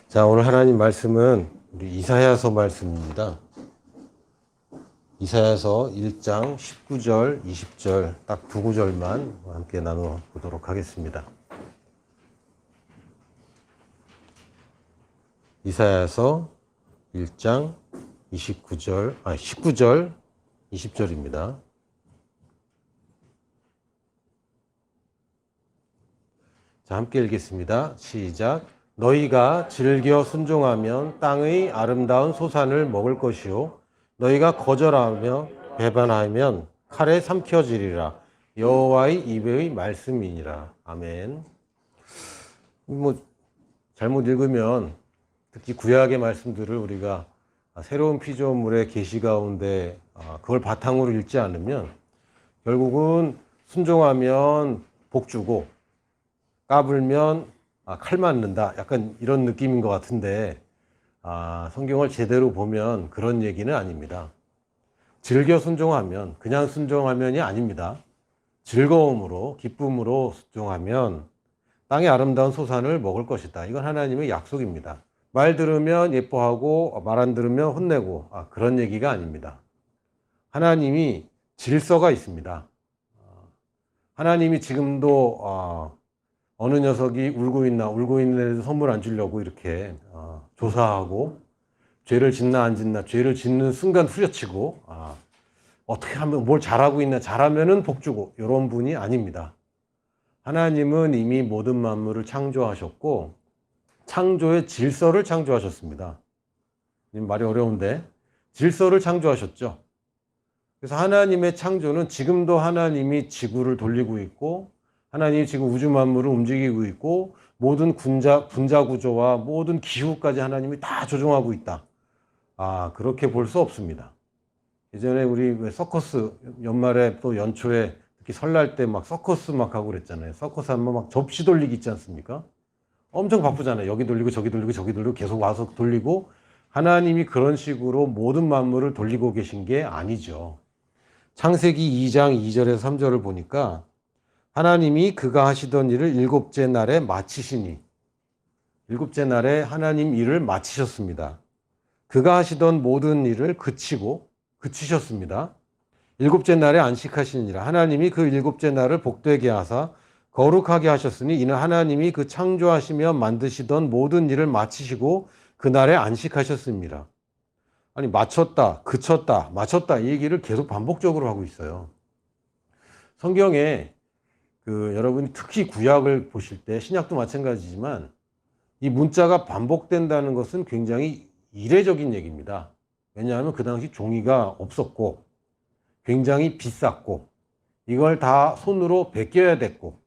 자, 오늘 하나님 말씀은 우리 이사야서 말씀입니다. 이사야서 1장 19절, 20절 딱 두 구절만 함께 나눠 보도록 하겠습니다. 이사야서 1장 19절, 20절입니다. 자, 함께 읽겠습니다. 시작. 너희가 즐겨 순종하면 땅의 아름다운 소산을 먹을 것이요 너희가 거절하며 배반하면 칼에 삼켜지리라. 여호와의 입의 말씀이니라. 아멘. 잘못 읽으면 특히 구약의 말씀들을 우리가 새로운 피조물의 계시 가운데 그걸 바탕으로 읽지 않으면 결국은 순종하면 복 주고 까불면 칼 맞는다. 약간 이런 느낌인 것 같은데 성경을 제대로 보면 그런 얘기는 아닙니다. 즐겨 순종하면, 그냥 순종하면이 아닙니다. 즐거움으로, 기쁨으로 순종하면 땅의 아름다운 소산을 먹을 것이다. 이건 하나님의 약속입니다. 말 들으면 예뻐하고 말 안 들으면 혼내고 그런 얘기가 아닙니다. 하나님이 질서가 있습니다. 하나님이 지금도 어느 녀석이 울고 있는 애도 선물 안 주려고 이렇게 조사하고 죄를 짓나 안 짓나, 죄를 짓는 순간 후려치고 어떻게 하면 뭘 잘하고 있나, 잘하면은 복 주고 이런 분이 아닙니다. 하나님은 이미 모든 만물을 창조하셨고 창조의 질서를 창조하셨습니다. 말이 어려운데 질서를 창조하셨죠. 그래서 하나님의 창조는 지금도 하나님이 지구를 돌리고 있고 하나님이 지금 우주 만물을 움직이고 있고 모든 분자 구조와 모든 기후까지 하나님이 다 조종하고 있다. 그렇게 볼 수 없습니다. 예전에 우리 서커스 연말에 또 연초에 특히 설날 때 막 서커스 막 하고 그랬잖아요. 서커스 하면 막 접시 돌리기 있지 않습니까? 엄청 바쁘잖아요. 여기 돌리고 저기 돌리고 저기 돌리고 계속 와서 돌리고 하나님이 그런 식으로 모든 만물을 돌리고 계신 게 아니죠. 창세기 2장 2절에서 3절을 보니까 하나님이 그가 하시던 일을 일곱째 날에 마치시니 일곱째 날에 하나님 일을 마치셨습니다. 그가 하시던 모든 일을 그치셨습니다. 일곱째 날에 안식하시니라. 하나님이 그 일곱째 날을 복되게 하사 거룩하게 하셨으니 이는 하나님이 그 창조하시며 만드시던 모든 일을 마치시고 그날에 안식하셨습니다. 아니 마쳤다, 그쳤다, 마쳤다 이 얘기를 계속 반복적으로 하고 있어요. 성경에 여러분이 특히 구약을 보실 때 신약도 마찬가지지만 이 문자가 반복된다는 것은 굉장히 이례적인 얘기입니다. 왜냐하면 그 당시 종이가 없었고 굉장히 비쌌고 이걸 다 손으로 베껴야 됐고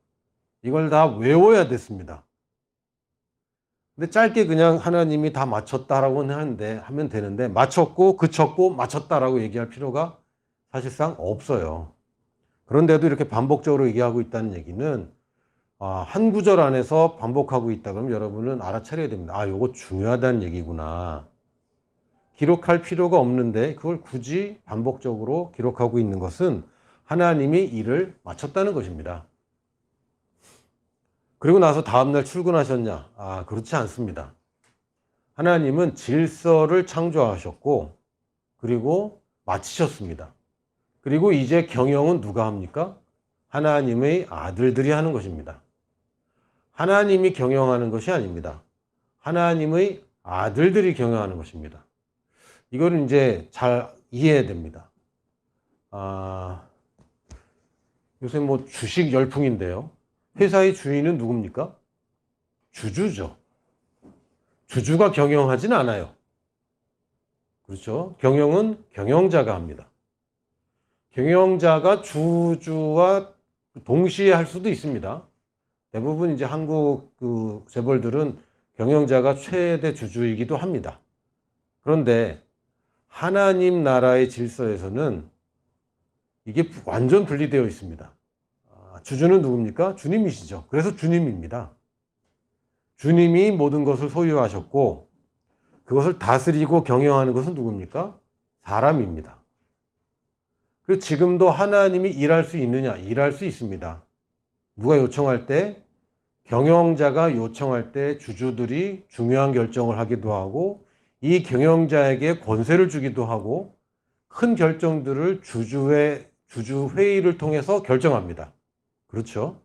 이걸 다 외워야 됐습니다. 근데 짧게 그냥 하나님이 다 마쳤다라고 하면 되는데 마쳤고 그쳤고 마쳤다라고 얘기할 필요가 사실상 없어요. 그런데도 이렇게 반복적으로 얘기하고 있다는 얘기는 한 구절 안에서 반복하고 있다 그러면 여러분은 알아차려야 됩니다. 이거 중요하다는 얘기구나. 기록할 필요가 없는데 그걸 굳이 반복적으로 기록하고 있는 것은 하나님이 일을 마쳤다는 것입니다. 그리고 나서 다음날 출근하셨냐? 그렇지 않습니다. 하나님은 질서를 창조하셨고 그리고 마치셨습니다. 그리고 이제 경영은 누가 합니까? 하나님의 아들들이 하는 것입니다. 하나님이 경영하는 것이 아닙니다. 하나님의 아들들이 경영하는 것입니다. 이거를 이제 잘 이해해야 됩니다. 요새 주식 열풍인데요. 회사의 주인은 누굽니까? 주주죠. 주주가 경영하진 않아요. 그렇죠? 경영은 경영자가 합니다. 경영자가 주주와 동시에 할 수도 있습니다. 대부분 이제 한국 재벌들은 경영자가 최대 주주이기도 합니다. 그런데 하나님 나라의 질서에서는 이게 완전 분리되어 있습니다. 주주는 누굽니까? 주님이시죠. 그래서 주님입니다. 주님이 모든 것을 소유하셨고 그것을 다스리고 경영하는 것은 누굽니까? 사람입니다. 그리고 지금도 하나님이 일할 수 있느냐? 일할 수 있습니다. 누가 요청할 때 경영자가 요청할 때 주주들이 중요한 결정을 하기도 하고 이 경영자에게 권세를 주기도 하고 큰 결정들을 주주 회의를 통해서 결정합니다. 그렇죠?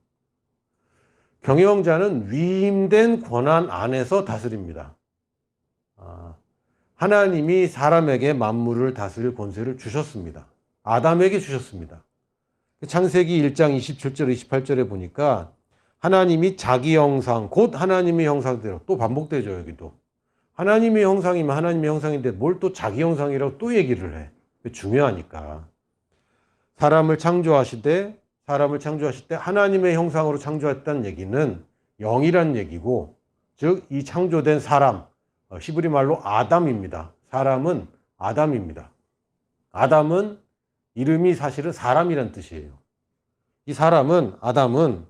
경영자는 위임된 권한 안에서 다스립니다. 하나님이 사람에게 만물을 다스릴 권세를 주셨습니다. 아담에게 주셨습니다. 창세기 1장 27절 28절에 보니까 하나님이 자기 형상 곧 하나님의 형상대로, 또 반복되죠. 여기도 하나님의 형상이면 하나님의 형상인데 뭘 또 자기 형상이라고 또 얘기를 해. 중요하니까. 사람을 창조하실 때 하나님의 형상으로 창조했다는 얘기는 영이란 얘기고, 즉 이 창조된 사람, 히브리 말로 아담입니다. 사람은 아담입니다. 아담은 이름이 사실은 사람이란 뜻이에요. 이 아담은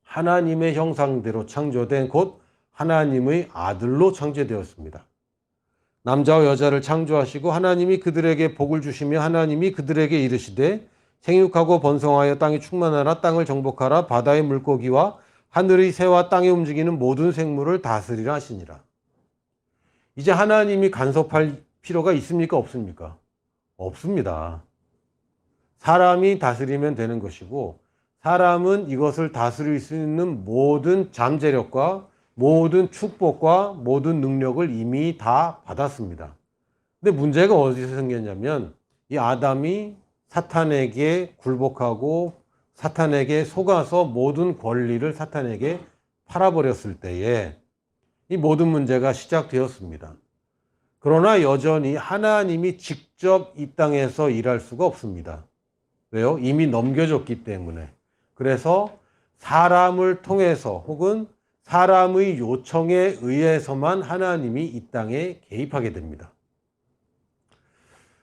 하나님의 형상대로 창조된 곧 하나님의 아들로 창조되었습니다. 남자와 여자를 창조하시고 하나님이 그들에게 복을 주시며 하나님이 그들에게 이르시되 생육하고 번성하여 땅이 충만하라. 땅을 정복하라. 바다의 물고기와 하늘의 새와 땅에 움직이는 모든 생물을 다스리라 하시니라. 이제 하나님이 간섭할 필요가 있습니까? 없습니까? 없습니다. 사람이 다스리면 되는 것이고, 사람은 이것을 다스릴 수 있는 모든 잠재력과 모든 축복과 모든 능력을 이미 다 받았습니다. 근데 문제가 어디서 생겼냐면, 이 아담이 사탄에게 굴복하고 사탄에게 속아서 모든 권리를 사탄에게 팔아버렸을 때에 이 모든 문제가 시작되었습니다. 그러나 여전히 하나님이 직접 이 땅에서 일할 수가 없습니다. 왜요? 이미 넘겨졌기 때문에. 그래서 사람을 통해서 혹은 사람의 요청에 의해서만 하나님이 이 땅에 개입하게 됩니다.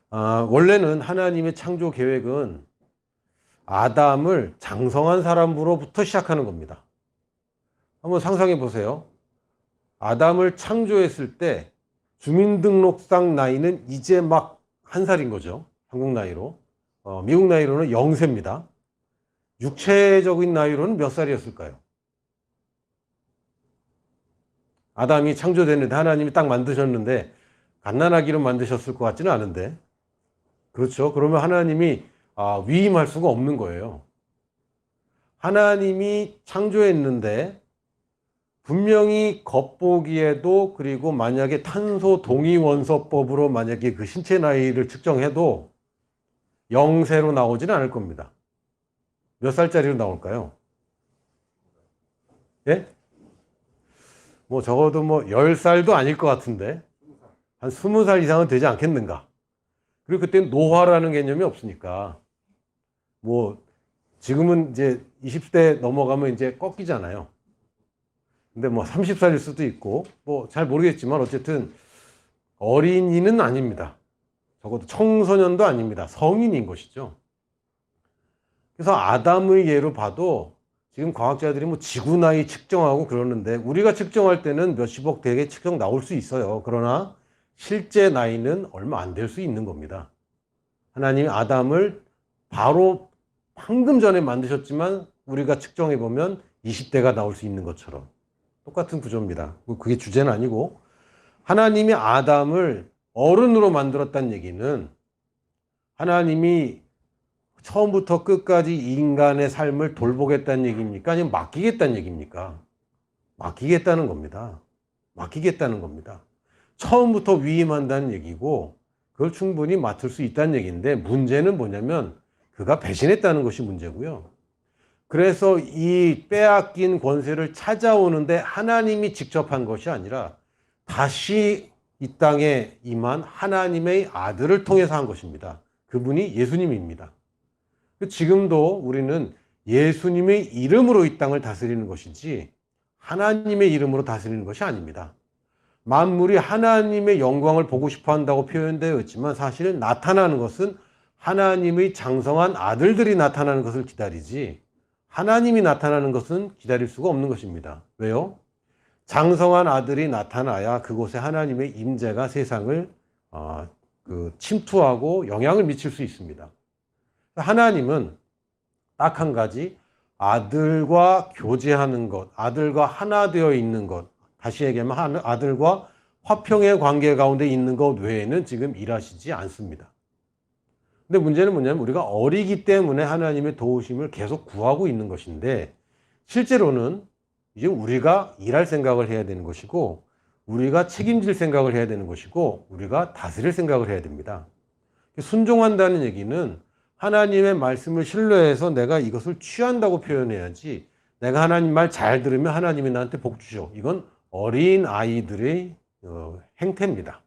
원래는 하나님의 창조 계획은 아담을 장성한 사람으로부터 시작하는 겁니다. 한번 상상해 보세요. 아담을 창조했을 때 주민등록상 나이는 이제 막 1살인 거죠. 한국 나이로. 미국 나이로는 0세입니다. 육체적인 나이로는 몇 살이었을까요? 아담이 창조됐는데 하나님이 딱 만드셨는데 갓난아기로 만드셨을 것 같지는 않은데, 그렇죠? 그러면 하나님이 위임할 수가 없는 거예요. 하나님이 창조했는데 분명히 겉보기에도, 그리고 만약에 탄소 동위원소법으로 만약에 그 신체 나이를 측정해도 0세로 나오지는 않을 겁니다. 몇 살짜리로 나올까요? 예? 뭐 적어도 10살도 아닐 것 같은데 한 20살 이상은 되지 않겠는가. 그리고 그때는 노화라는 개념이 없으니까, 지금은 이제 20대 넘어가면 이제 꺾이잖아요. 근데 30살일 수도 있고 잘 모르겠지만 어쨌든 어린이는 아닙니다. 적어도 청소년도 아닙니다. 성인인 것이죠. 그래서 아담의 예로 봐도 지금 과학자들이 지구 나이 측정하고 그러는데, 우리가 측정할 때는 몇십억 대개 측정 나올 수 있어요. 그러나 실제 나이는 얼마 안 될 수 있는 겁니다. 하나님이 아담을 바로 방금 전에 만드셨지만 우리가 측정해 보면 20대가 나올 수 있는 것처럼 똑같은 구조입니다. 그게 주제는 아니고, 하나님이 아담을 어른으로 만들었다는 얘기는 하나님이 처음부터 끝까지 인간의 삶을 돌보겠다는 얘기입니까? 아니면 맡기겠다는 얘기입니까? 맡기겠다는 겁니다. 맡기겠다는 겁니다. 처음부터 위임한다는 얘기고, 그걸 충분히 맡을 수 있다는 얘기인데, 문제는 뭐냐면 그가 배신했다는 것이 문제고요. 그래서 이 빼앗긴 권세를 찾아오는데 하나님이 직접 한 것이 아니라 다시 이 땅에 임한 하나님의 아들을 통해서 한 것입니다. 그분이 예수님입니다. 지금도 우리는 예수님의 이름으로 이 땅을 다스리는 것이지 하나님의 이름으로 다스리는 것이 아닙니다. 만물이 하나님의 영광을 보고 싶어 한다고 표현되어 있지만, 사실 나타나는 것은 하나님의 장성한 아들들이 나타나는 것을 기다리지 하나님이 나타나는 것은 기다릴 수가 없는 것입니다. 왜요? 장성한 아들이 나타나야 그곳에 하나님의 임재가 세상을 침투하고 영향을 미칠 수 있습니다. 하나님은 딱 한 가지, 아들과 교제하는 것, 아들과 하나 되어 있는 것, 다시 얘기하면 아들과 화평의 관계 가운데 있는 것 외에는 지금 일하시지 않습니다. 근데 문제는 뭐냐면 우리가 어리기 때문에 하나님의 도우심을 계속 구하고 있는 것인데, 실제로는 이제 우리가 일할 생각을 해야 되는 것이고, 우리가 책임질 생각을 해야 되는 것이고, 우리가 다스릴 생각을 해야 됩니다. 순종한다는 얘기는 하나님의 말씀을 신뢰해서 내가 이것을 취한다고 표현해야지, 내가 하나님 말 잘 들으면 하나님이 나한테 복 주죠. 이건 어린 아이들의 행태입니다.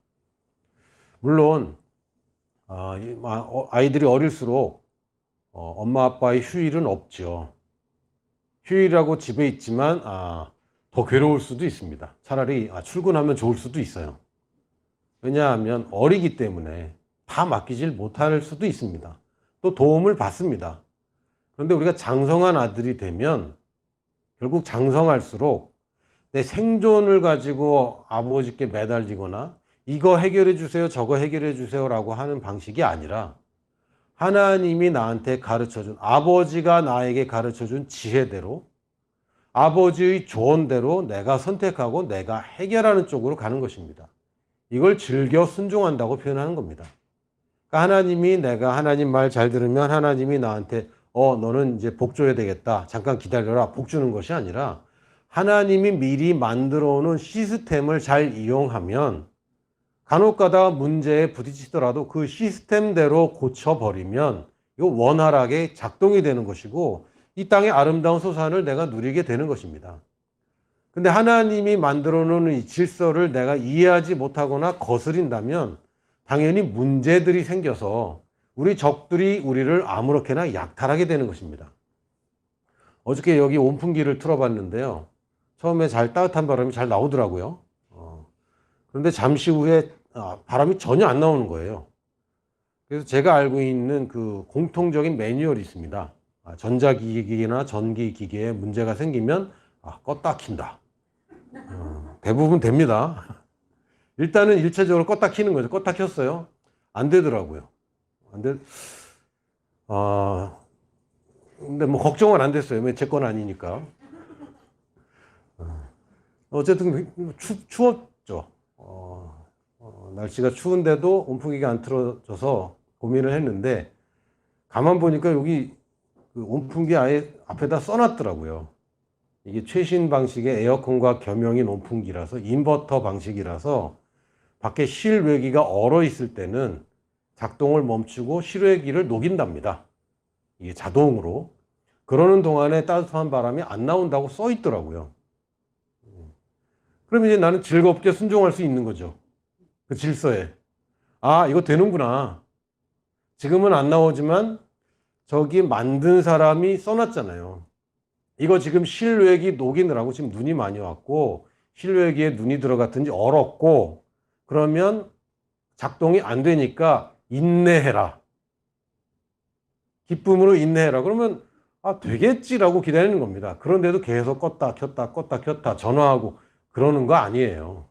물론 아이들이 어릴수록 엄마 아빠의 휴일은 없죠. 휴일하고 집에 있지만 더 괴로울 수도 있습니다. 차라리 출근하면 좋을 수도 있어요. 왜냐하면 어리기 때문에 다 맡기질 못할 수도 있습니다. 또 도움을 받습니다. 그런데 우리가 장성한 아들이 되면 결국 장성할수록 내 생존을 가지고 아버지께 매달리거나 이거 해결해 주세요, 저거 해결해 주세요 라고 하는 방식이 아니라, 하나님이 나한테 가르쳐준, 아버지가 나에게 가르쳐준 지혜대로, 아버지의 조언대로 내가 선택하고 내가 해결하는 쪽으로 가는 것입니다. 이걸 즐겨 순종한다고 표현하는 겁니다. 그러니까 하나님이, 내가 하나님 말 잘 들으면 하나님이 나한테 너는 이제 복 줘야 되겠다, 잠깐 기다려라, 복 주는 것이 아니라, 하나님이 미리 만들어 놓은 시스템을 잘 이용하면 간혹 가다가 문제에 부딪히더라도 그 시스템대로 고쳐버리면 이거 원활하게 작동이 되는 것이고, 이 땅의 아름다운 소산을 내가 누리게 되는 것입니다. 근데 하나님이 만들어 놓은 이 질서를 내가 이해하지 못하거나 거스린다면 당연히 문제들이 생겨서 우리 적들이 우리를 아무렇게나 약탈하게 되는 것입니다. 어저께 여기 온풍기를 틀어봤는데요. 처음에 따뜻한 바람이 잘 나오더라고요. 그런데 잠시 후에 바람이 전혀 안 나오는 거예요. 그래서 제가 알고 있는 그 공통적인 매뉴얼이 있습니다. 전자기기나 전기기기에 문제가 생기면 껐다 킨다. 대부분 됩니다. 일단은 일차적으로 껐다 키는 거죠. 껐다 켰어요. 안 되더라고요. 근데 뭐 걱정은 안 됐어요. 왜 제 건 아니니까. 어쨌든 추웠죠. 날씨가 추운데도 온풍기가 안 틀어져서 고민을 했는데, 가만 보니까 여기 그 온풍기 아예 앞에다 써놨더라고요. 이게 최신 방식의 에어컨과 겸용인 온풍기라서, 인버터 방식이라서 밖에 실외기가 얼어 있을 때는 작동을 멈추고 실외기를 녹인답니다. 이게 자동으로. 그러는 동안에 따뜻한 바람이 안 나온다고 써 있더라고요. 그럼 이제 나는 즐겁게 순종할 수 있는 거죠. 그 질서에. 이거 되는구나. 지금은 안 나오지만 저기 만든 사람이 써놨잖아요. 이거 지금 실외기 녹이느라고 지금 눈이 많이 왔고, 실외기에 눈이 들어갔든지 얼었고, 그러면 작동이 안 되니까 인내해라. 기쁨으로 인내해라. 그러면 되겠지라고 기다리는 겁니다. 그런데도 계속 껐다 켰다 전화하고 그러는 거 아니에요.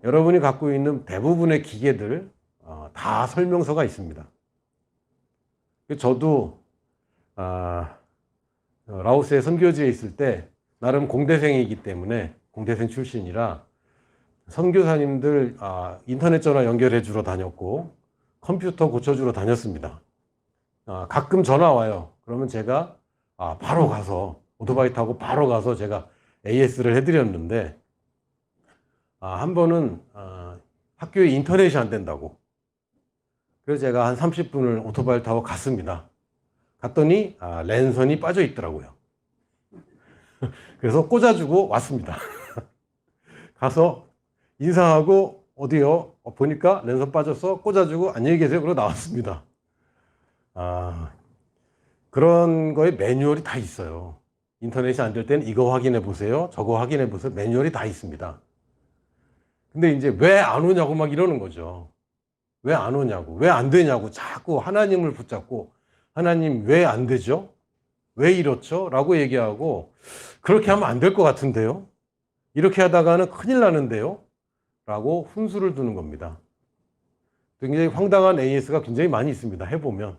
여러분이 갖고 있는 대부분의 기계들 다 설명서가 있습니다. 저도 라오스의 선교지에 있을 때 나름 공대생이기 때문에, 공대생 출신이라 선교사님들 인터넷 전화 연결해 주러 다녔고 컴퓨터 고쳐주러 다녔습니다. 가끔 전화 와요. 그러면 제가 바로 가서, 오토바이 타고 바로 가서 제가 AS를 해드렸는데, 한 번은 학교에 인터넷이 안 된다고. 그래서 제가 한 30분을 오토바이를 타고 갔습니다. 갔더니 랜선이 빠져 있더라고요. 그래서 꽂아주고 왔습니다. 가서 인사하고 어디요? 보니까 랜선 빠져서 꽂아주고 안녕히 계세요. 그러고 나왔습니다. 그런 거에 매뉴얼이 다 있어요. 인터넷이 안 될 때는 이거 확인해 보세요, 저거 확인해 보세요. 매뉴얼이 다 있습니다. 근데 이제 왜 안 오냐고 막 이러는 거죠. 왜 안 오냐고, 왜 안 되냐고 자꾸 하나님을 붙잡고, 하나님 왜 안 되죠? 왜 이렇죠? 라고 얘기하고, 그렇게 하면 안 될 것 같은데요? 이렇게 하다가는 큰일 나는데요? 라고 훈수를 두는 겁니다. 굉장히 황당한 AS가 굉장히 많이 있습니다. 해보면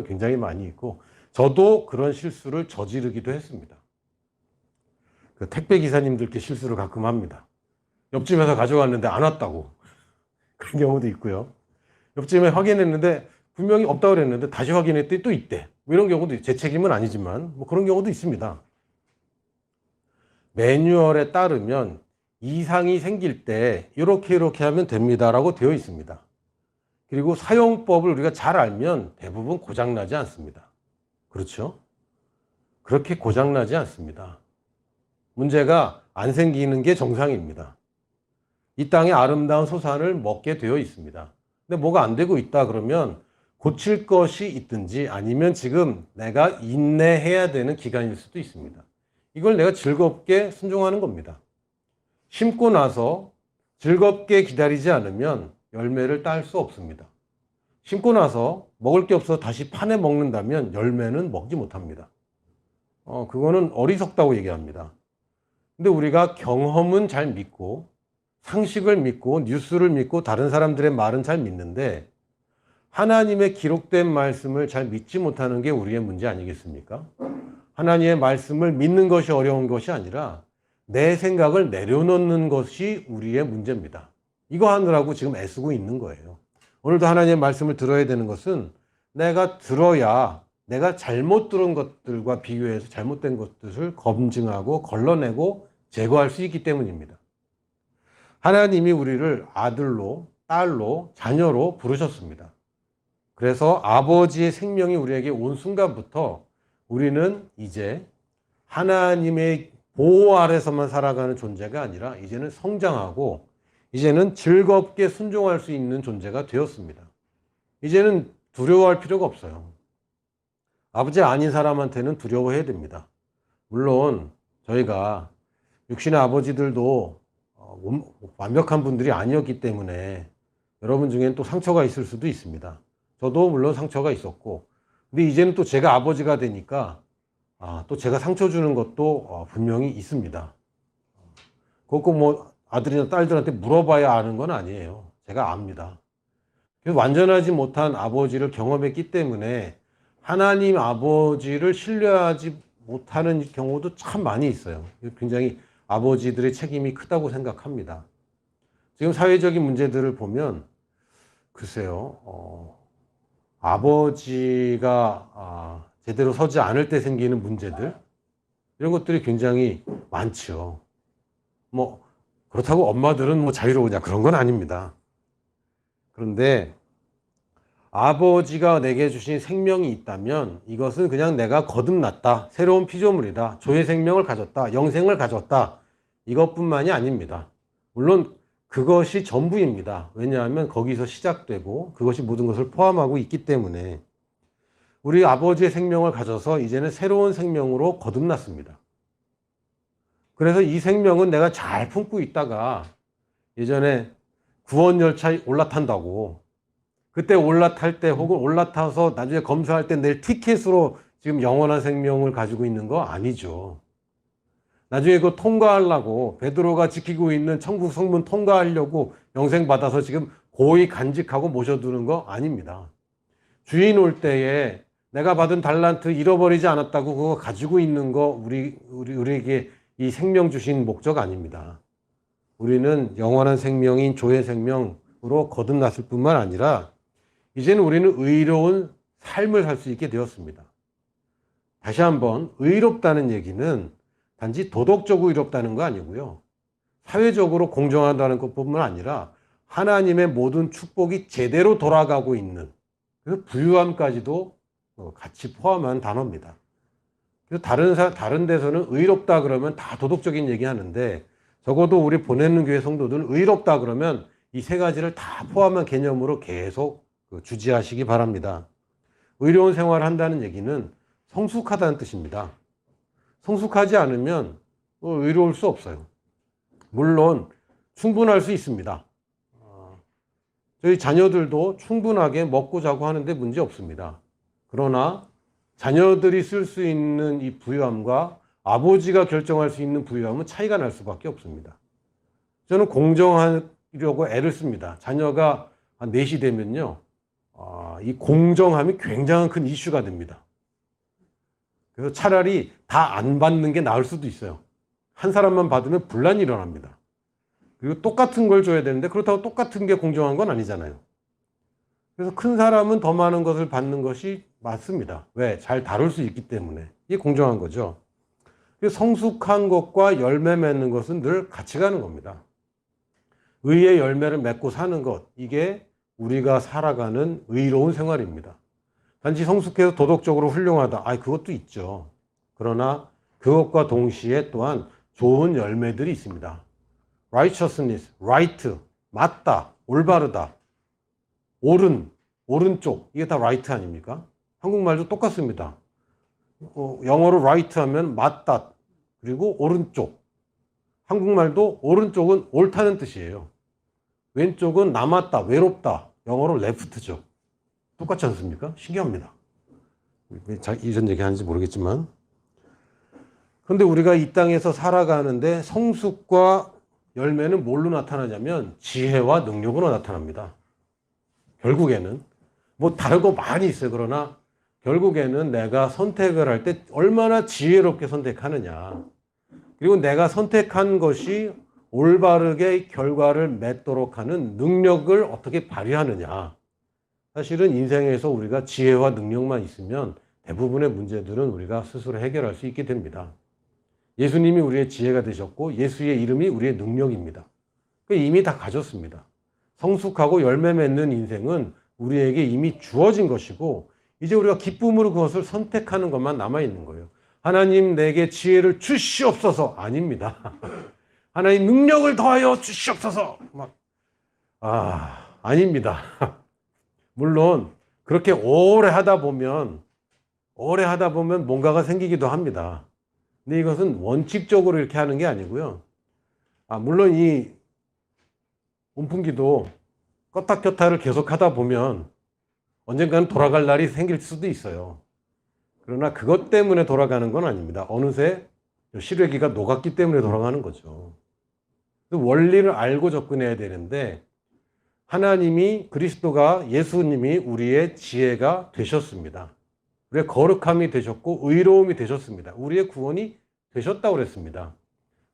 굉장히 많이 있고, 저도 그런 실수를 저지르기도 했습니다. 그 택배 기사님들께 실수를 가끔 합니다. 옆집에서 가져갔는데 안 왔다고. 그런 경우도 있고요. 옆집에 확인했는데 분명히 없다고 그랬는데 다시 확인했더니 또 있대. 뭐 이런 경우도 제 책임은 아니지만 뭐 그런 경우도 있습니다. 매뉴얼에 따르면 이상이 생길 때 이렇게 하면 됩니다라고 되어 있습니다. 그리고 사용법을 우리가 잘 알면 대부분 고장나지 않습니다. 그렇죠? 그렇게 고장나지 않습니다. 문제가 안 생기는 게 정상입니다. 이 땅에 아름다운 소산을 먹게 되어 있습니다. 근데 뭐가 안 되고 있다 그러면 고칠 것이 있든지 아니면 지금 내가 인내해야 되는 기간일 수도 있습니다. 이걸 내가 즐겁게 순종하는 겁니다. 심고 나서 즐겁게 기다리지 않으면 열매를 딸 수 없습니다. 심고 나서 먹을 게 없어서 다시 파내 먹는다면 열매는 먹지 못합니다. 그거는 어리석다고 얘기합니다. 근데 우리가 경험은 잘 믿고 상식을 믿고 뉴스를 믿고 다른 사람들의 말은 잘 믿는데 하나님의 기록된 말씀을 잘 믿지 못하는 게 우리의 문제 아니겠습니까? 하나님의 말씀을 믿는 것이 어려운 것이 아니라 내 생각을 내려놓는 것이 우리의 문제입니다. 이거 하느라고 지금 애쓰고 있는 거예요. 오늘도 하나님의 말씀을 들어야 되는 것은 내가 들어야 내가 잘못 들은 것들과 비교해서 잘못된 것들을 검증하고 걸러내고 제거할 수 있기 때문입니다. 하나님이 우리를 아들로, 딸로, 자녀로 부르셨습니다. 그래서 아버지의 생명이 우리에게 온 순간부터 우리는 이제 하나님의 보호 아래서만 살아가는 존재가 아니라 이제는 성장하고 이제는 즐겁게 순종할 수 있는 존재가 되었습니다. 이제는 두려워할 필요가 없어요. 아버지 아닌 사람한테는 두려워해야 됩니다. 물론 저희가 육신의 아버지들도 완벽한 분들이 아니었기 때문에 여러분 중에는 또 상처가 있을 수도 있습니다. 저도 물론 상처가 있었고, 근데 이제는 또 제가 아버지가 되니까 또 제가 상처 주는 것도 분명히 있습니다. 그거 뭐 아들이나 딸들한테 물어봐야 아는 건 아니에요. 제가 압니다. 그래서 완전하지 못한 아버지를 경험했기 때문에 하나님 아버지를 신뢰하지 못하는 경우도 참 많이 있어요. 굉장히 아버지들의 책임이 크다고 생각합니다. 지금 사회적인 문제들을 보면 글쎄요, 아버지가 제대로 서지 않을 때 생기는 문제들 이런 것들이 굉장히 많죠. 뭐 그렇다고 엄마들은 뭐 자유로우냐 그런 건 아닙니다. 그런데 아버지가 내게 주신 생명이 있다면 이것은 그냥 내가 거듭났다, 새로운 피조물이다, 조의 생명을 가졌다, 영생을 가졌다, 이것뿐만이 아닙니다. 물론 그것이 전부입니다. 왜냐하면 거기서 시작되고 그것이 모든 것을 포함하고 있기 때문에 우리 아버지의 생명을 가져서 이제는 새로운 생명으로 거듭났습니다. 그래서 이 생명은 내가 잘 품고 있다가 예전에 구원 열차에 올라탄다고 그때 올라탈 때 혹은 올라타서 나중에 검사할 때 내 티켓으로 지금 영원한 생명을 가지고 있는 거 아니죠. 나중에 그거 통과하려고 베드로가 지키고 있는 천국 성문 통과하려고 영생 받아서 지금 고이 간직하고 모셔두는 거 아닙니다. 주인 올 때에 내가 받은 달란트 잃어버리지 않았다고 그거 가지고 있는 거 우리에게 이 생명 주신 목적 아닙니다. 우리는 영원한 생명인 조의 생명으로 거듭났을 뿐만 아니라 이제는 우리는 의로운 삶을 살 수 있게 되었습니다. 다시 한번 의롭다는 얘기는 단지 도덕적으로 의롭다는 거 아니고요. 사회적으로 공정하다는 것뿐만 아니라 하나님의 모든 축복이 제대로 돌아가고 있는 그래서 부유함까지도 같이 포함한 단어입니다. 그래서 다른 데서는 의롭다 그러면 다 도덕적인 얘기 하는데 적어도 우리 보내는 교회 성도들은 의롭다 그러면 이 세 가지를 다 포함한 개념으로 계속 주지하시기 바랍니다. 의로운 생활을 한다는 얘기는 성숙하다는 뜻입니다. 성숙하지 않으면 의로울 수 없어요. 물론 충분할 수 있습니다. 저희 자녀들도 충분하게 먹고 자고 하는데 문제 없습니다. 그러나 자녀들이 쓸 수 있는 이 부유함과 아버지가 결정할 수 있는 부유함은 차이가 날 수밖에 없습니다. 저는 공정하려고 애를 씁니다. 자녀가 한 4시 되면요. 이 공정함이 굉장히 큰 이슈가 됩니다. 그래서 차라리 다 안 받는 게 나을 수도 있어요. 한 사람만 받으면 분란이 일어납니다. 그리고 똑같은 걸 줘야 되는데 그렇다고 똑같은 게 공정한 건 아니잖아요. 그래서 큰 사람은 더 많은 것을 받는 것이 맞습니다. 왜? 잘 다룰 수 있기 때문에. 이게 공정한 거죠. 성숙한 것과 열매 맺는 것은 늘 같이 가는 겁니다. 의의 열매를 맺고 사는 것, 이게 우리가 살아가는 의로운 생활입니다. 단지 성숙해서 도덕적으로 훌륭하다. 그것도 있죠. 그러나 그것과 동시에 또한 좋은 열매들이 있습니다. righteousness, right, 맞다, 올바르다, 옳은, 오른쪽, 이게 다 right 아닙니까? 한국말도 똑같습니다. 영어로 right 하면 맞다, 그리고 오른쪽. 한국말도 오른쪽은 옳다는 뜻이에요. 왼쪽은 남았다, 외롭다. 영어로 left죠. 똑같지 않습니까? 신기합니다. 이전 얘기 하는지 모르겠지만. 그런데 우리가 이 땅에서 살아가는데 성숙과 열매는 뭘로 나타나냐면 지혜와 능력으로 나타납니다. 결국에는 뭐 다른 거 많이 있어요. 그러나 결국에는 내가 선택을 할 때 얼마나 지혜롭게 선택하느냐, 그리고 내가 선택한 것이 올바르게 결과를 맺도록 하는 능력을 어떻게 발휘하느냐. 사실은 인생에서 우리가 지혜와 능력만 있으면 대부분의 문제들은 우리가 스스로 해결할 수 있게 됩니다. 예수님이 우리의 지혜가 되셨고 예수의 이름이 우리의 능력입니다. 이미 다 가졌습니다. 성숙하고 열매 맺는 인생은 우리에게 이미 주어진 것이고 이제 우리가 기쁨으로 그것을 선택하는 것만 남아있는 거예요. 하나님 내게 지혜를 주시옵소서 아닙니다. 하나님 능력을 더하여 주시옵소서 아닙니다. 물론 그렇게 오래 하다 보면 뭔가가 생기기도 합니다. 근데 이것은 원칙적으로 이렇게 하는 게 아니고요. 물론 이 온풍기도 껐다 켰다를 계속 하다 보면 언젠가는 돌아갈 날이 생길 수도 있어요. 그러나 그것 때문에 돌아가는 건 아닙니다. 어느새 시래기가 녹았기 때문에 돌아가는 거죠. 원리를 알고 접근해야 되는데 하나님이, 그리스도가, 예수님이 우리의 지혜가 되셨습니다. 우리의 거룩함이 되셨고 의로움이 되셨습니다. 우리의 구원이 되셨다고 그랬습니다.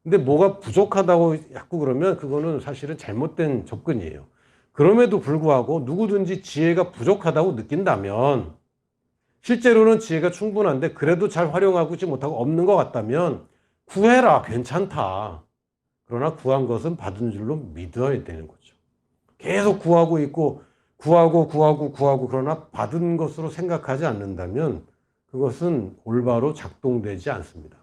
근데 뭐가 부족하다고 자꾸 그러면 그거는 사실은 잘못된 접근이에요. 그럼에도 불구하고 누구든지 지혜가 부족하다고 느낀다면, 실제로는 지혜가 충분한데 그래도 잘 활용하지 못하고 없는 것 같다면 구해라, 괜찮다. 그러나 구한 것은 받은 줄로 믿어야 되는 거죠. 계속 구하고 있고 구하고 그러나 받은 것으로 생각하지 않는다면 그것은 올바로 작동되지 않습니다.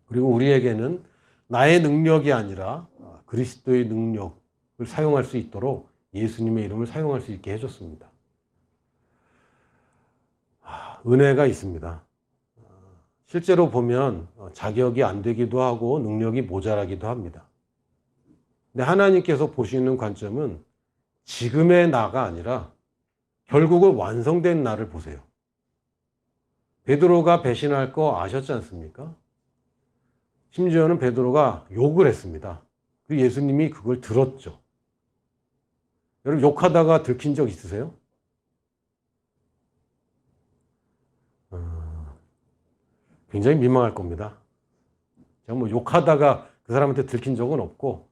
그리고 우리에게는 나의 능력이 아니라 그리스도의 능력을 사용할 수 있도록 예수님의 이름을 사용할 수 있게 해줬습니다. 은혜가 있습니다. 실제로 보면 자격이 안 되기도 하고 능력이 모자라기도 합니다. 근데 하나님께서 보시는 관점은 지금의 나가 아니라 결국은 완성된 나를 보세요. 베드로가 배신할 거 아셨지 않습니까? 심지어는 베드로가 욕을 했습니다. 그리고 예수님이 그걸 들었죠. 여러분 욕하다가 들킨 적 있으세요? 굉장히 민망할 겁니다. 제가 뭐 욕하다가 그 사람한테 들킨 적은 없고,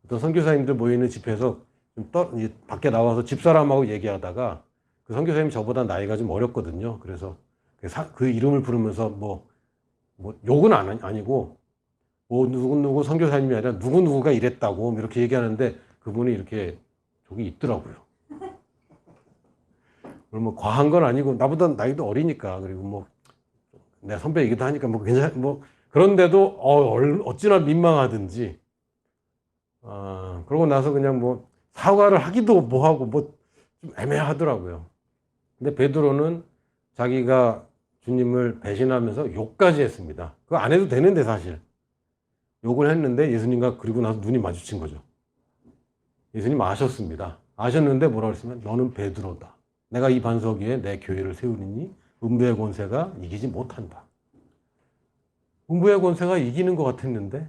어떤 선교사님들 모이는 집회에서 밖에 나와서 집사람하고 얘기하다가 그 선교사님이 저보다 나이가 좀 어렸거든요. 그래서 그 이름을 부르면서 뭐 욕은 아니고 누구 선교사님이 아니라 누구가 이랬다고 이렇게 얘기하는데 그분이 이렇게 저기 있더라고요. 뭐 과한 건 아니고 나보다 나이도 어리니까, 그리고 내 선배이기도 하니까 그런데도 어찌나 민망하든지 그러고 나서 그냥 사과를 하기도 뭐하고 좀 애매하더라고요. 근데 베드로는 자기가 주님을 배신하면서 욕까지 했습니다. 그거 안 해도 되는데 사실 욕을 했는데 예수님과 그리고 나서 눈이 마주친 거죠. 예수님 아셨습니다. 아셨는데 뭐라고 했으면 너는 베드로다. 내가 이 반석 위에 내 교회를 세우리니 음부의 권세가 이기지 못한다. 음부의 권세가 이기는 것 같았는데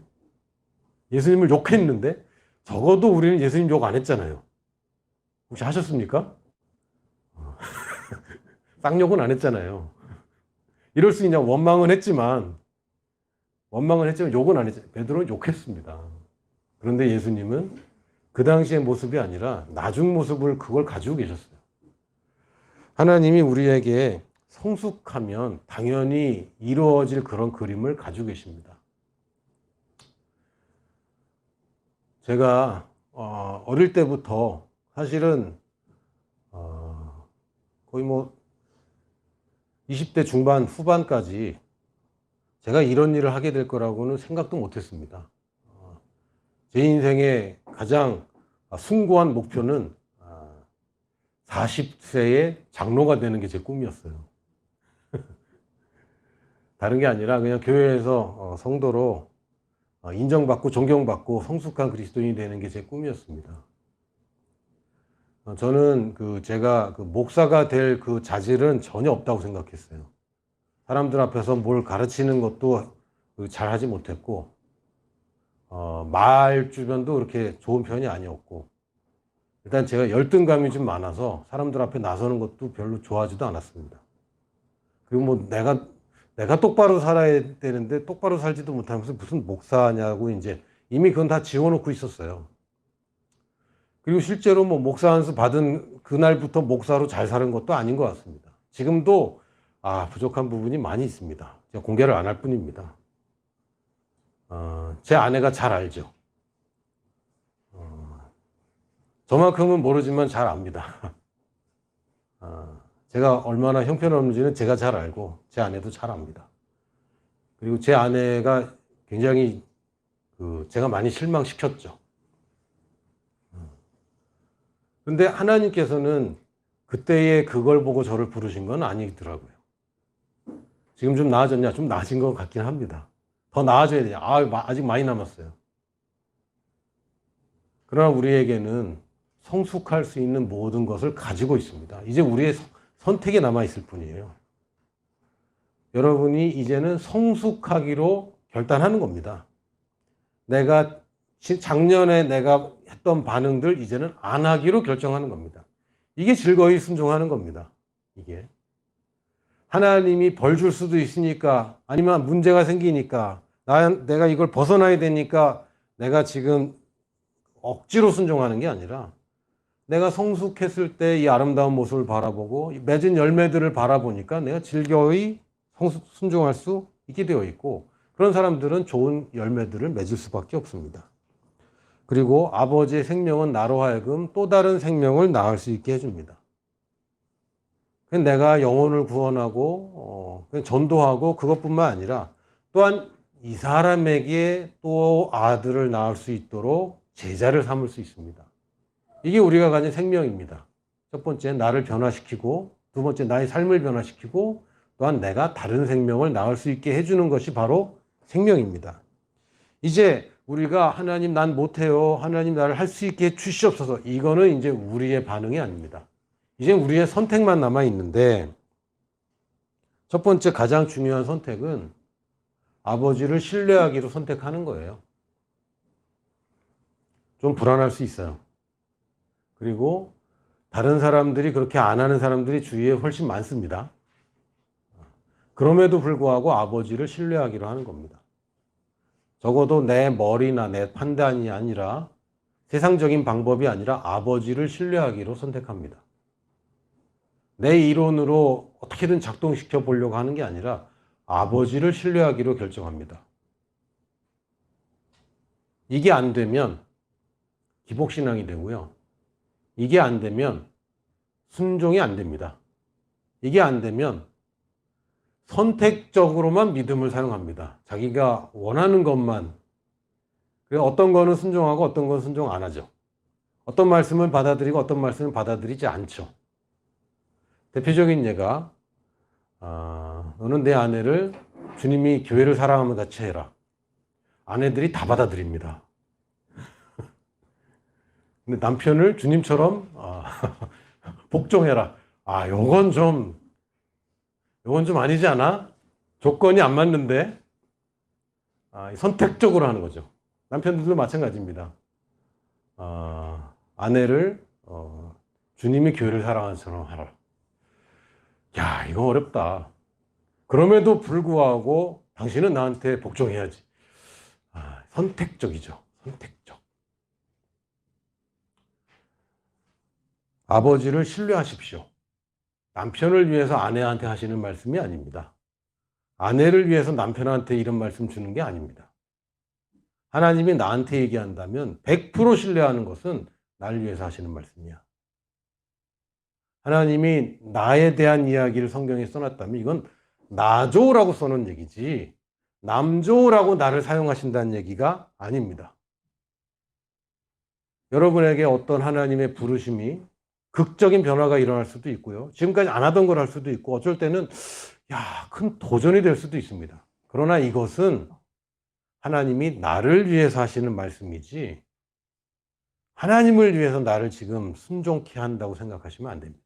예수님을 욕했는데 적어도 우리는 예수님 욕 안 했잖아요. 혹시 하셨습니까? 쌍욕은 안 했잖아요. 이럴 수 있냐 원망은 했지만 욕은 안 했죠. 베드로는 욕했습니다. 그런데 예수님은 그 당시의 모습이 아니라 나중 모습을 그걸 가지고 계셨어요. 하나님이 우리에게 성숙하면 당연히 이루어질 그런 그림을 가지고 계십니다. 제가 어릴 때부터 사실은 거의 뭐 20대 중반 후반까지 제가 이런 일을 하게 될 거라고는 생각도 못했습니다. 제 인생의 가장 숭고한 목표는 40세에 장로가 되는 게 제 꿈이었어요. 다른 게 아니라 그냥 교회에서 성도로 인정받고 존경받고 성숙한 그리스도인이 되는 게 제 꿈이었습니다. 저는 제가 목사가 될 그 자질은 전혀 없다고 생각했어요. 사람들 앞에서 뭘 가르치는 것도 잘 하지 못했고, 말 주변도 그렇게 좋은 편이 아니었고, 일단 제가 열등감이 좀 많아서 사람들 앞에 나서는 것도 별로 좋아하지도 않았습니다. 그리고 뭐 내가 똑바로 살아야 되는데 똑바로 살지도 못하면서 무슨 목사냐고 이제 이미 그건 다 지워놓고 있었어요. 그리고 실제로 뭐 목사 안수 받은 그날부터 목사로 잘 사는 것도 아닌 것 같습니다. 지금도 부족한 부분이 많이 있습니다. 제가 공개를 안 할 뿐입니다. 제 아내가 잘 알죠. 저만큼은 모르지만 잘 압니다. 제가 얼마나 형편없는지는 제가 잘 알고 제 아내도 잘 압니다. 그리고 제 아내가 굉장히 제가 많이 실망시켰죠. 근데 하나님께서는 그때의 그걸 보고 저를 부르신 건 아니더라고요. 지금 좀 나아졌냐? 좀 나아진 것 같긴 합니다. 더 나아져야 되냐? 아직 많이 남았어요. 그러나 우리에게는 성숙할 수 있는 모든 것을 가지고 있습니다. 이제 우리의 선택에 남아있을 뿐이에요. 여러분이 이제는 성숙하기로 결단하는 겁니다. 작년에 내가 했던 반응들 이제는 안 하기로 결정하는 겁니다. 이게 즐거이 순종하는 겁니다. 이게. 하나님이 벌 줄 수도 있으니까, 아니면 문제가 생기니까, 내가 이걸 벗어나야 되니까 내가 지금 억지로 순종하는 게 아니라, 내가 성숙했을 때 이 아름다운 모습을 바라보고 맺은 열매들을 바라보니까 내가 즐거이 순종할 수 있게 되어 있고, 그런 사람들은 좋은 열매들을 맺을 수밖에 없습니다. 그리고 아버지의 생명은 나로 하여금 또 다른 생명을 낳을 수 있게 해줍니다. 내가 영혼을 구원하고 그냥 전도하고 그것뿐만 아니라 또한 이 사람에게 또 아들을 낳을 수 있도록 제자를 삼을 수 있습니다. 이게 우리가 가진 생명입니다. 첫 번째, 나를 변화시키고, 두 번째, 나의 삶을 변화시키고, 또한 내가 다른 생명을 낳을 수 있게 해주는 것이 바로 생명입니다. 이제 우리가 하나님 난 못해요. 하나님 나를 할 수 있게 해 주시옵소서. 이거는 이제 우리의 반응이 아닙니다. 이제 우리의 선택만 남아 있는데, 첫 번째 가장 중요한 선택은 아버지를 신뢰하기로 선택하는 거예요. 좀 불안할 수 있어요. 그리고 다른 사람들이 그렇게 안 하는 사람들이 주위에 훨씬 많습니다. 그럼에도 불구하고 아버지를 신뢰하기로 하는 겁니다. 적어도 내 머리나 내 판단이 아니라, 세상적인 방법이 아니라 아버지를 신뢰하기로 선택합니다. 내 이론으로 어떻게든 작동시켜 보려고 하는 게 아니라 아버지를 신뢰하기로 결정합니다. 이게 안 되면 기복신앙이 되고요. 이게 안 되면 순종이 안 됩니다. 이게 안 되면 선택적으로만 믿음을 사용합니다. 자기가 원하는 것만. 그래서 어떤 거는 순종하고 어떤 건 순종 안 하죠. 어떤 말씀을 받아들이고 어떤 말씀을 받아들이지 않죠. 대표적인 예가 너는 내 아내를 주님이 교회를 사랑하면 같이 해라. 아내들이 다 받아들입니다. 근데 남편을 주님처럼 복종해라. 요건 좀 아니지 않아? 조건이 안 맞는데? 선택적으로 하는 거죠. 남편들도 마찬가지입니다. 아내를 주님이 교회를 사랑하는 것처럼 하라. 야, 이거 어렵다. 그럼에도 불구하고 당신은 나한테 복종해야지. 선택적이죠. 선택적. 아버지를 신뢰하십시오. 남편을 위해서 아내한테 하시는 말씀이 아닙니다. 아내를 위해서 남편한테 이런 말씀 주는 게 아닙니다. 하나님이 나한테 얘기한다면 100% 신뢰하는 것은 나를 위해서 하시는 말씀이야. 하나님이 나에 대한 이야기를 성경에 써놨다면 이건 나조라고 써놓은 얘기지 남조라고 나를 사용하신다는 얘기가 아닙니다. 여러분에게 어떤 하나님의 부르심이 극적인 변화가 일어날 수도 있고요. 지금까지 안 하던 걸 할 수도 있고 어쩔 때는 큰 도전이 될 수도 있습니다. 그러나 이것은 하나님이 나를 위해서 하시는 말씀이지 하나님을 위해서 나를 지금 순종케 한다고 생각하시면 안 됩니다.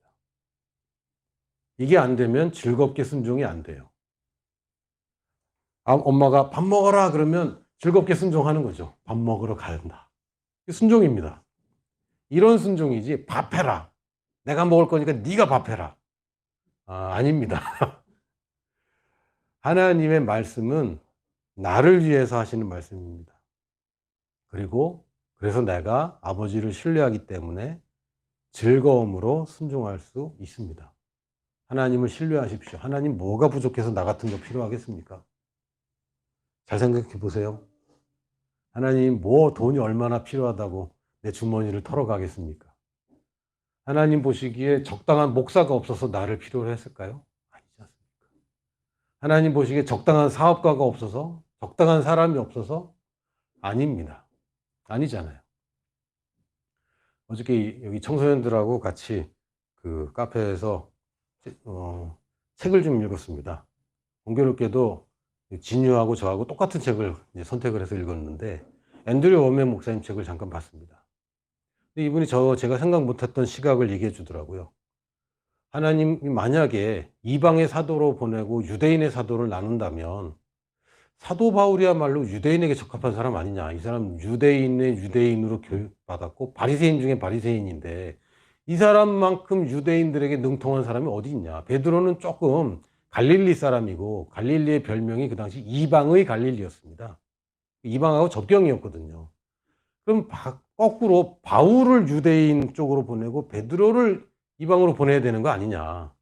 이게 안 되면 즐겁게 순종이 안 돼요. 엄마가 밥 먹어라 그러면 즐겁게 순종하는 거죠. 밥 먹으러 간다. 순종입니다. 이런 순종이지 밥해라. 내가 먹을 거니까 네가 밥해라. 아닙니다. 하나님의 말씀은 나를 위해서 하시는 말씀입니다. 그리고 그래서 내가 아버지를 신뢰하기 때문에 즐거움으로 순종할 수 있습니다. 하나님을 신뢰하십시오. 하나님 뭐가 부족해서 나 같은 거 필요하겠습니까? 잘 생각해 보세요. 하나님 돈이 얼마나 필요하다고 내 주머니를 털어가겠습니까? 하나님 보시기에 적당한 목사가 없어서 나를 필요로 했을까요? 아니지 않습니까? 하나님 보시기에 적당한 사업가가 없어서 적당한 사람이 없어서 아닙니다. 아니잖아요. 어저께 여기 청소년들하고 같이 그 카페에서 책을 좀 읽었습니다. 공교롭게도 진유하고 저하고 똑같은 책을 이제 선택을 해서 읽었는데 앤드류 워맨 목사님 책을 잠깐 봤습니다. 근데 이분이 제가 생각 못했던 시각을 얘기해 주더라고요. 하나님이 만약에 이방의 사도로 보내고 유대인의 사도를 나눈다면 사도 바울이야말로 유대인에게 적합한 사람 아니냐. 이 사람 유대인의 유대인으로 교육받았고 바리새인 중에 바리새인인데 이 사람만큼 유대인들에게 능통한 사람이 어디 있냐. 베드로는 조금 갈릴리 사람이고 갈릴리의 별명이 그 당시 이방의 갈릴리였습니다. 이방하고 접경이었거든요. 그럼 거꾸로 바울을 유대인 쪽으로 보내고 베드로를 이방으로 보내야 되는 거 아니냐.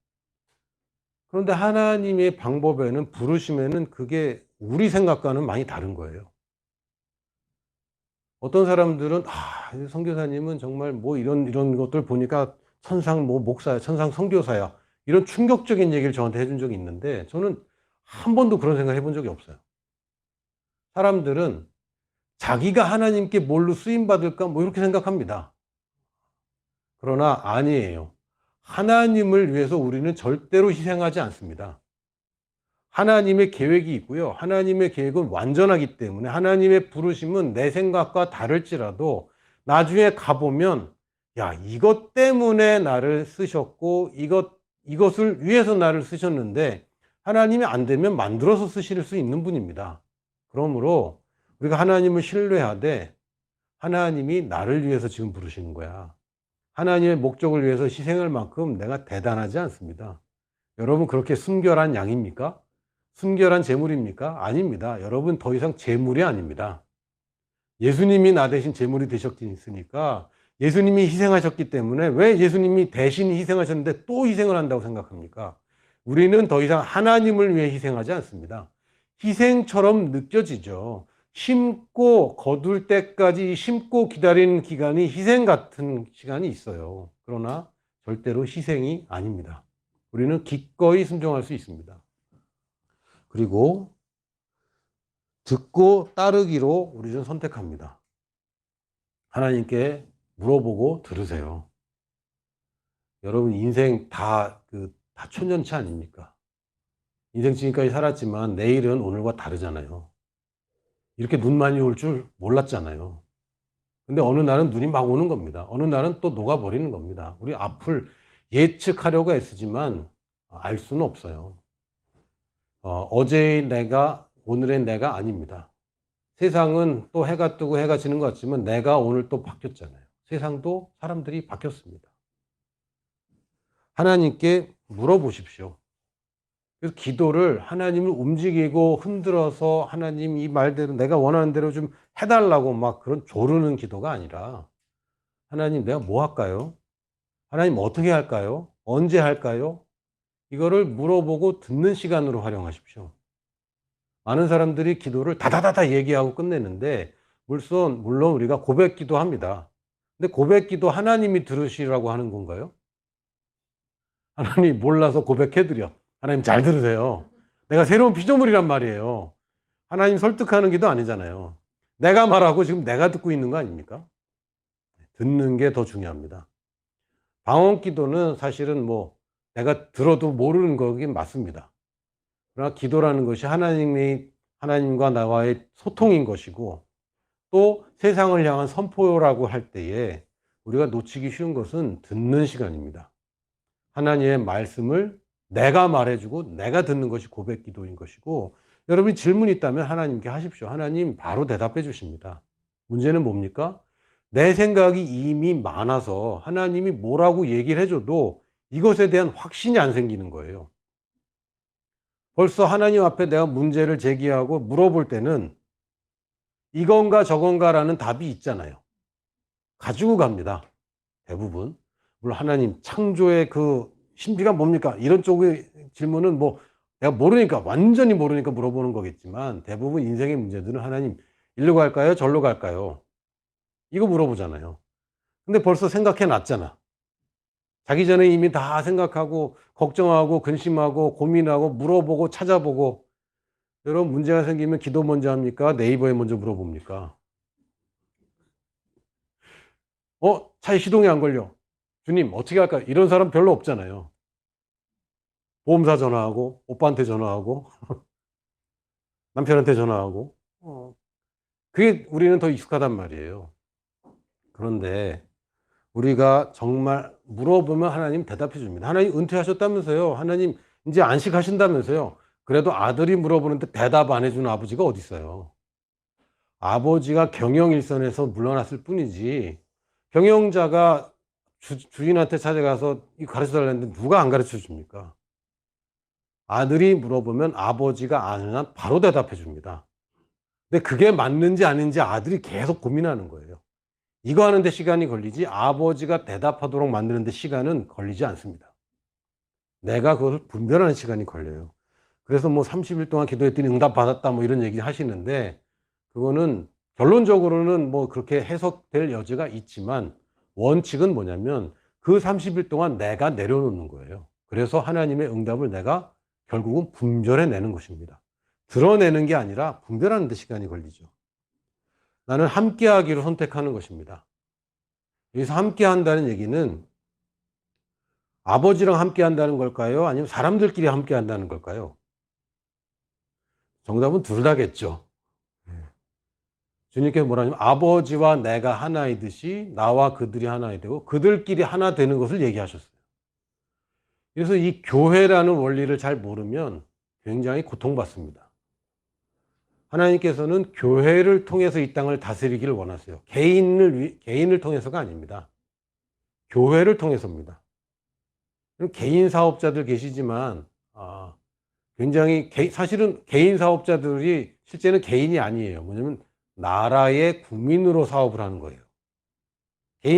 그런데 하나님의 방법에는 부르심에는 그게 우리 생각과는 많이 다른 거예요. 어떤 사람들은 선교사님은 정말 이런 것들 보니까 천상 목사야, 천상 선교사야 이런 충격적인 얘기를 저한테 해준 적이 있는데 저는 한 번도 그런 생각 해본 적이 없어요. 사람들은 자기가 하나님께 뭘로 쓰임받을까 이렇게 생각합니다. 그러나 아니에요. 하나님을 위해서 우리는 절대로 희생하지 않습니다. 하나님의 계획이 있고요. 하나님의 계획은 완전하기 때문에 하나님의 부르심은 내 생각과 다를지라도 나중에 가보면 이것 때문에 나를 쓰셨고 이것을 위해서 나를 쓰셨는데 하나님이 안 되면 만들어서 쓰실 수 있는 분입니다. 그러므로 우리가 하나님을 신뢰하되 하나님이 나를 위해서 지금 부르시는 거야. 하나님의 목적을 위해서 희생할 만큼 내가 대단하지 않습니다. 여러분 그렇게 순결한 양입니까? 순결한 제물입니까? 아닙니다. 여러분 더 이상 제물이 아닙니다. 예수님이 나 대신 제물이 되셨으니까 예수님이 희생하셨기 때문에 왜 예수님이 대신 희생하셨는데 또 희생을 한다고 생각합니까? 우리는 더 이상 하나님을 위해 희생하지 않습니다. 희생처럼 느껴지죠. 심고 거둘 때까지 심고 기다리는 기간이 희생 같은 시간이 있어요. 그러나 절대로 희생이 아닙니다. 우리는 기꺼이 순종할 수 있습니다. 그리고 듣고 따르기로 우리는 선택합니다. 하나님께 물어보고 들으세요. 여러분 인생 다 초년치 아닙니까? 인생 지금까지 살았지만 내일은 오늘과 다르잖아요. 이렇게 눈 많이 올 줄 몰랐잖아요. 근데 어느 날은 눈이 막 오는 겁니다. 어느 날은 또 녹아버리는 겁니다. 우리 앞을 예측하려고 애쓰지만 알 수는 없어요. 어제의 내가 오늘의 내가 아닙니다. 세상은 또 해가 뜨고 해가 지는 것 같지만 내가 오늘 또 바뀌었잖아요. 세상도 사람들이 바뀌었습니다. 하나님께 물어보십시오. 그래서 기도를 하나님을 움직이고 흔들어서 하나님 이 말대로 내가 원하는 대로 좀 해달라고 막 그런 조르는 기도가 아니라 하나님 내가 뭐 할까요? 하나님 어떻게 할까요? 언제 할까요? 이거를 물어보고 듣는 시간으로 활용하십시오. 많은 사람들이 기도를 다다다다 얘기하고 끝내는데 물론 우리가 고백 기도합니다. 근데 고백 기도 하나님이 들으시라고 하는 건가요? 하나님 몰라서 고백해드려. 하나님 잘 들으세요. 내가 새로운 피조물이란 말이에요. 하나님 설득하는 기도 아니잖아요. 내가 말하고 지금 내가 듣고 있는 거 아닙니까? 듣는 게 더 중요합니다. 방언 기도는 사실은 뭐 내가 들어도 모르는 거긴 맞습니다. 그러나 기도라는 것이 하나님과 나와의 소통인 것이고 또 세상을 향한 선포라고 할 때에 우리가 놓치기 쉬운 것은 듣는 시간입니다. 하나님의 말씀을 내가 말해주고 내가 듣는 것이 고백 기도인 것이고 여러분이 질문이 있다면 하나님께 하십시오. 하나님 바로 대답해 주십니다. 문제는 뭡니까? 내 생각이 이미 많아서 하나님이 뭐라고 얘기를 해줘도 이것에 대한 확신이 안 생기는 거예요. 벌써 하나님 앞에 내가 문제를 제기하고 물어볼 때는 이건가 저건가라는 답이 있잖아요. 가지고 갑니다. 대부분. 물론 하나님 창조의 그 신비가 뭡니까? 이런 쪽의 질문은 뭐 내가 모르니까 완전히 모르니까 물어보는 거겠지만 대부분 인생의 문제들은 하나님 일로 갈까요? 절로 갈까요? 이거 물어보잖아요. 근데 벌써 생각해 놨잖아. 자기 전에 이미 다 생각하고 걱정하고 근심하고 고민하고 물어보고 찾아보고 여러분 문제가 생기면 기도 먼저 합니까? 네이버에 먼저 물어봅니까? 차에 시동이 안 걸려. 주님 어떻게 할까요? 이런 사람 별로 없잖아요. 보험사 전화하고 오빠한테 전화하고 남편한테 전화하고 그게 우리는 더 익숙하단 말이에요. 그런데 우리가 정말 물어보면 하나님 대답해 줍니다. 하나님 은퇴하셨다면서요. 하나님 이제 안식하신다면서요. 그래도 아들이 물어보는데 대답 안 해주는 아버지가 어디 있어요. 아버지가 경영일선에서 물러났을 뿐이지 경영자가 주인한테 찾아가서 가르쳐 달라는데 누가 안 가르쳐 줍니까? 아들이 물어보면 아버지가 아는 한 바로 대답해 줍니다. 근데 그게 맞는지 아닌지 아들이 계속 고민하는 거예요. 이거 하는데 시간이 걸리지 아버지가 대답하도록 만드는데 시간은 걸리지 않습니다. 내가 그것을 분별하는 시간이 걸려요. 그래서 뭐 30일 동안 기도했더니 응답 받았다 뭐 이런 얘기 하시는데 그거는 결론적으로는 뭐 그렇게 해석될 여지가 있지만 원칙은 뭐냐면 그 30일 동안 내가 내려놓는 거예요. 그래서 하나님의 응답을 내가 결국은 분별해내는 것입니다. 드러내는 게 아니라 분별하는 데 시간이 걸리죠. 나는 함께하기를 선택하는 것입니다. 여기서 함께한다는 얘기는 아버지랑 함께한다는 걸까요? 아니면 사람들끼리 함께한다는 걸까요? 정답은 둘 다겠죠. 주님께서 뭐라냐면 아버지와 내가 하나이듯이 나와 그들이 하나이 되고 그들끼리 하나 되는 것을 얘기하셨어요. 그래서 이 교회라는 원리를 잘 모르면 굉장히 고통받습니다. 하나님께서는 교회를 통해서 이 땅을 다스리기를 원하세요. 개인을 통해서가 아닙니다. 교회를 통해서입니다. 개인 사업자들 계시지만 굉장히 사실은 개인 사업자들이 실제는 개인이 아니에요. 뭐냐면 나라의 국민으로 사업을 하는 거예요.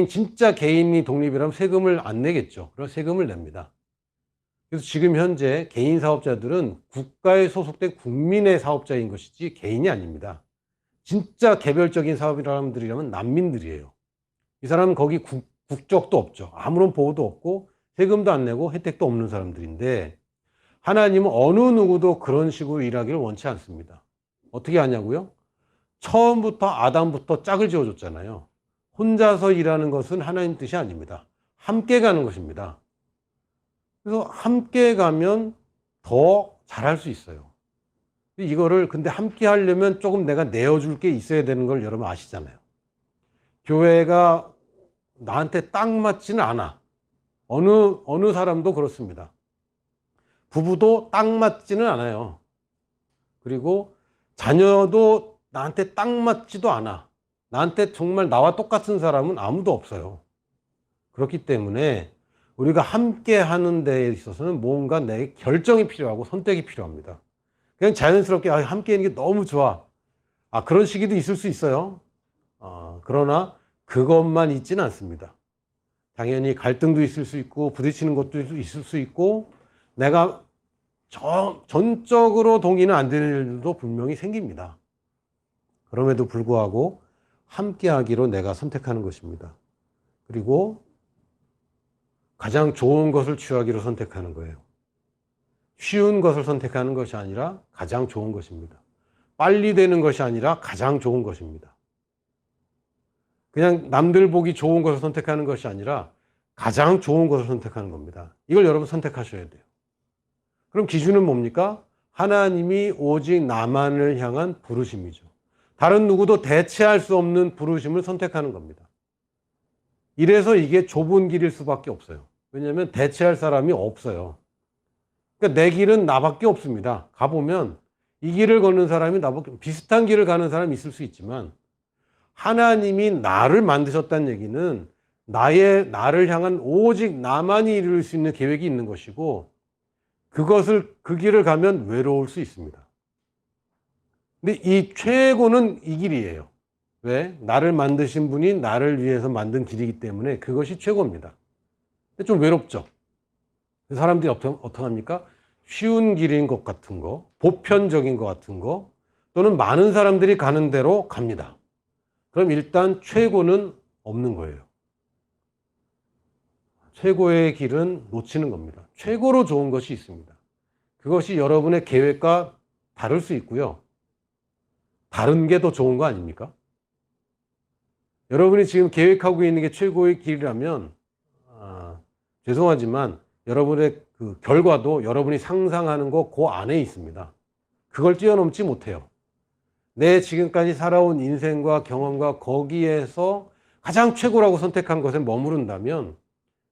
진짜 개인이 독립이라면 세금을 안 내겠죠. 그럼 세금을 냅니다. 그래서 지금 현재 개인 사업자들은 국가에 소속된 국민의 사업자인 것이지 개인이 아닙니다. 진짜 개별적인 사람들이라면 난민들이에요. 이 사람은 거기 국적도 없죠. 아무런 보호도 없고 세금도 안 내고 혜택도 없는 사람들인데 하나님은 어느 누구도 그런 식으로 일하기를 원치 않습니다. 어떻게 하냐고요? 처음부터 아담부터 짝을 지어줬잖아요. 혼자서 일하는 것은 하나님 뜻이 아닙니다. 함께 가는 것입니다. 그래서 함께 가면 더 잘할 수 있어요. 이거를 근데 함께 하려면 조금 내가 내어줄 게 있어야 되는 걸 여러분 아시잖아요. 교회가 나한테 딱 맞지는 않아. 어느 사람도 그렇습니다. 부부도 딱 맞지는 않아요. 그리고 자녀도 나한테 딱 맞지도 않아. 나한테 정말 나와 똑같은 사람은 아무도 없어요. 그렇기 때문에 우리가 함께 하는 데에 있어서는 뭔가 내 결정이 필요하고 선택이 필요합니다. 그냥 자연스럽게 함께 있는 게 너무 좋아. 그런 시기도 있을 수 있어요. 그러나 그것만 있지는 않습니다. 당연히 갈등도 있을 수 있고 부딪히는 것도 있을 수 있고 내가 전적으로 동의는 안 되는 일도 분명히 생깁니다. 그럼에도 불구하고 함께 하기로 내가 선택하는 것입니다. 그리고 가장 좋은 것을 취하기로 선택하는 거예요. 쉬운 것을 선택하는 것이 아니라 가장 좋은 것입니다. 빨리 되는 것이 아니라 가장 좋은 것입니다. 그냥 남들 보기 좋은 것을 선택하는 것이 아니라 가장 좋은 것을 선택하는 겁니다. 이걸 여러분 선택하셔야 돼요. 그럼 기준은 뭡니까? 하나님이 오직 나만을 향한 부르심이죠. 다른 누구도 대체할 수 없는 부르심을 선택하는 겁니다. 이래서 이게 좁은 길일 수밖에 없어요. 왜냐하면 대체할 사람이 없어요. 그러니까 내 길은 나밖에 없습니다. 가보면 이 길을 걷는 사람이 나밖에, 비슷한 길을 가는 사람이 있을 수 있지만 하나님이 나를 만드셨다는 얘기는 나를 향한 오직 나만이 이룰 수 있는 계획이 있는 것이고 그 길을 가면 외로울 수 있습니다. 근데 이 최고는 이 길이에요. 왜? 나를 만드신 분이 나를 위해서 만든 길이기 때문에 그것이 최고입니다. 근데 좀 외롭죠? 사람들이 어떻게 합니까? 쉬운 길인 것 같은 거, 보편적인 것 같은 거, 또는 많은 사람들이 가는 대로 갑니다. 그럼 일단 최고는 없는 거예요. 최고의 길은 놓치는 겁니다. 최고로 좋은 것이 있습니다. 그것이 여러분의 계획과 다를 수 있고요. 다른 게 더 좋은 거 아닙니까? 여러분이 지금 계획하고 있는 게 최고의 길이라면 죄송하지만 여러분의 그 결과도 여러분이 상상하는 거 그 안에 있습니다. 그걸 뛰어넘지 못해요. 내 지금까지 살아온 인생과 경험과 거기에서 가장 최고라고 선택한 것에 머무른다면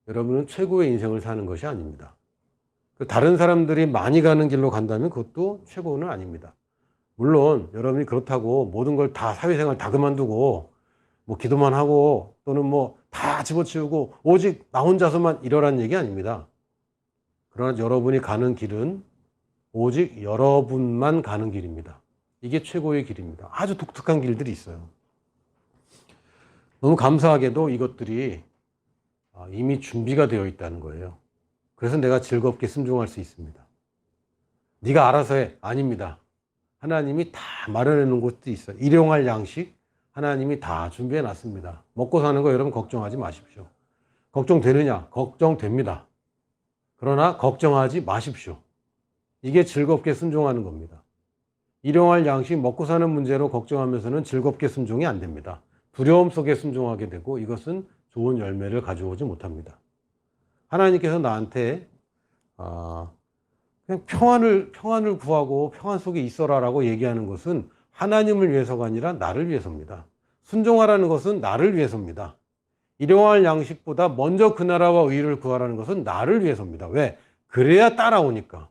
여러분은 최고의 인생을 사는 것이 아닙니다. 다른 사람들이 많이 가는 길로 간다면 그것도 최고는 아닙니다. 물론 여러분이 그렇다고 모든 걸 다 사회생활 다 그만두고 뭐 기도만 하고 또는 뭐 다 집어치우고 오직 나 혼자서만 이러라는 얘기 아닙니다. 그러나 여러분이 가는 길은 오직 여러분만 가는 길입니다. 이게 최고의 길입니다. 아주 독특한 길들이 있어요. 너무 감사하게도 이것들이 이미 준비가 되어 있다는 거예요. 그래서 내가 즐겁게 순종할 수 있습니다. 네가 알아서 해. 아닙니다. 하나님이 다 마련해 놓은 것도 있어요. 일용할 양식 하나님이 다 준비해 놨습니다. 먹고 사는 거 여러분 걱정하지 마십시오. 걱정되느냐? 걱정됩니다. 그러나 걱정하지 마십시오. 이게 즐겁게 순종하는 겁니다. 일용할 양식 먹고 사는 문제로 걱정하면서는 즐겁게 순종이 안 됩니다. 두려움 속에 순종하게 되고 이것은 좋은 열매를 가져오지 못합니다. 하나님께서 나한테 그냥 평안을 구하고 평안 속에 있어라라고 얘기하는 것은 하나님을 위해서가 아니라 나를 위해서입니다. 순종하라는 것은 나를 위해서입니다. 일용할 양식보다 먼저 그 나라와 의를 구하라는 것은 나를 위해서입니다. 왜? 그래야 따라오니까.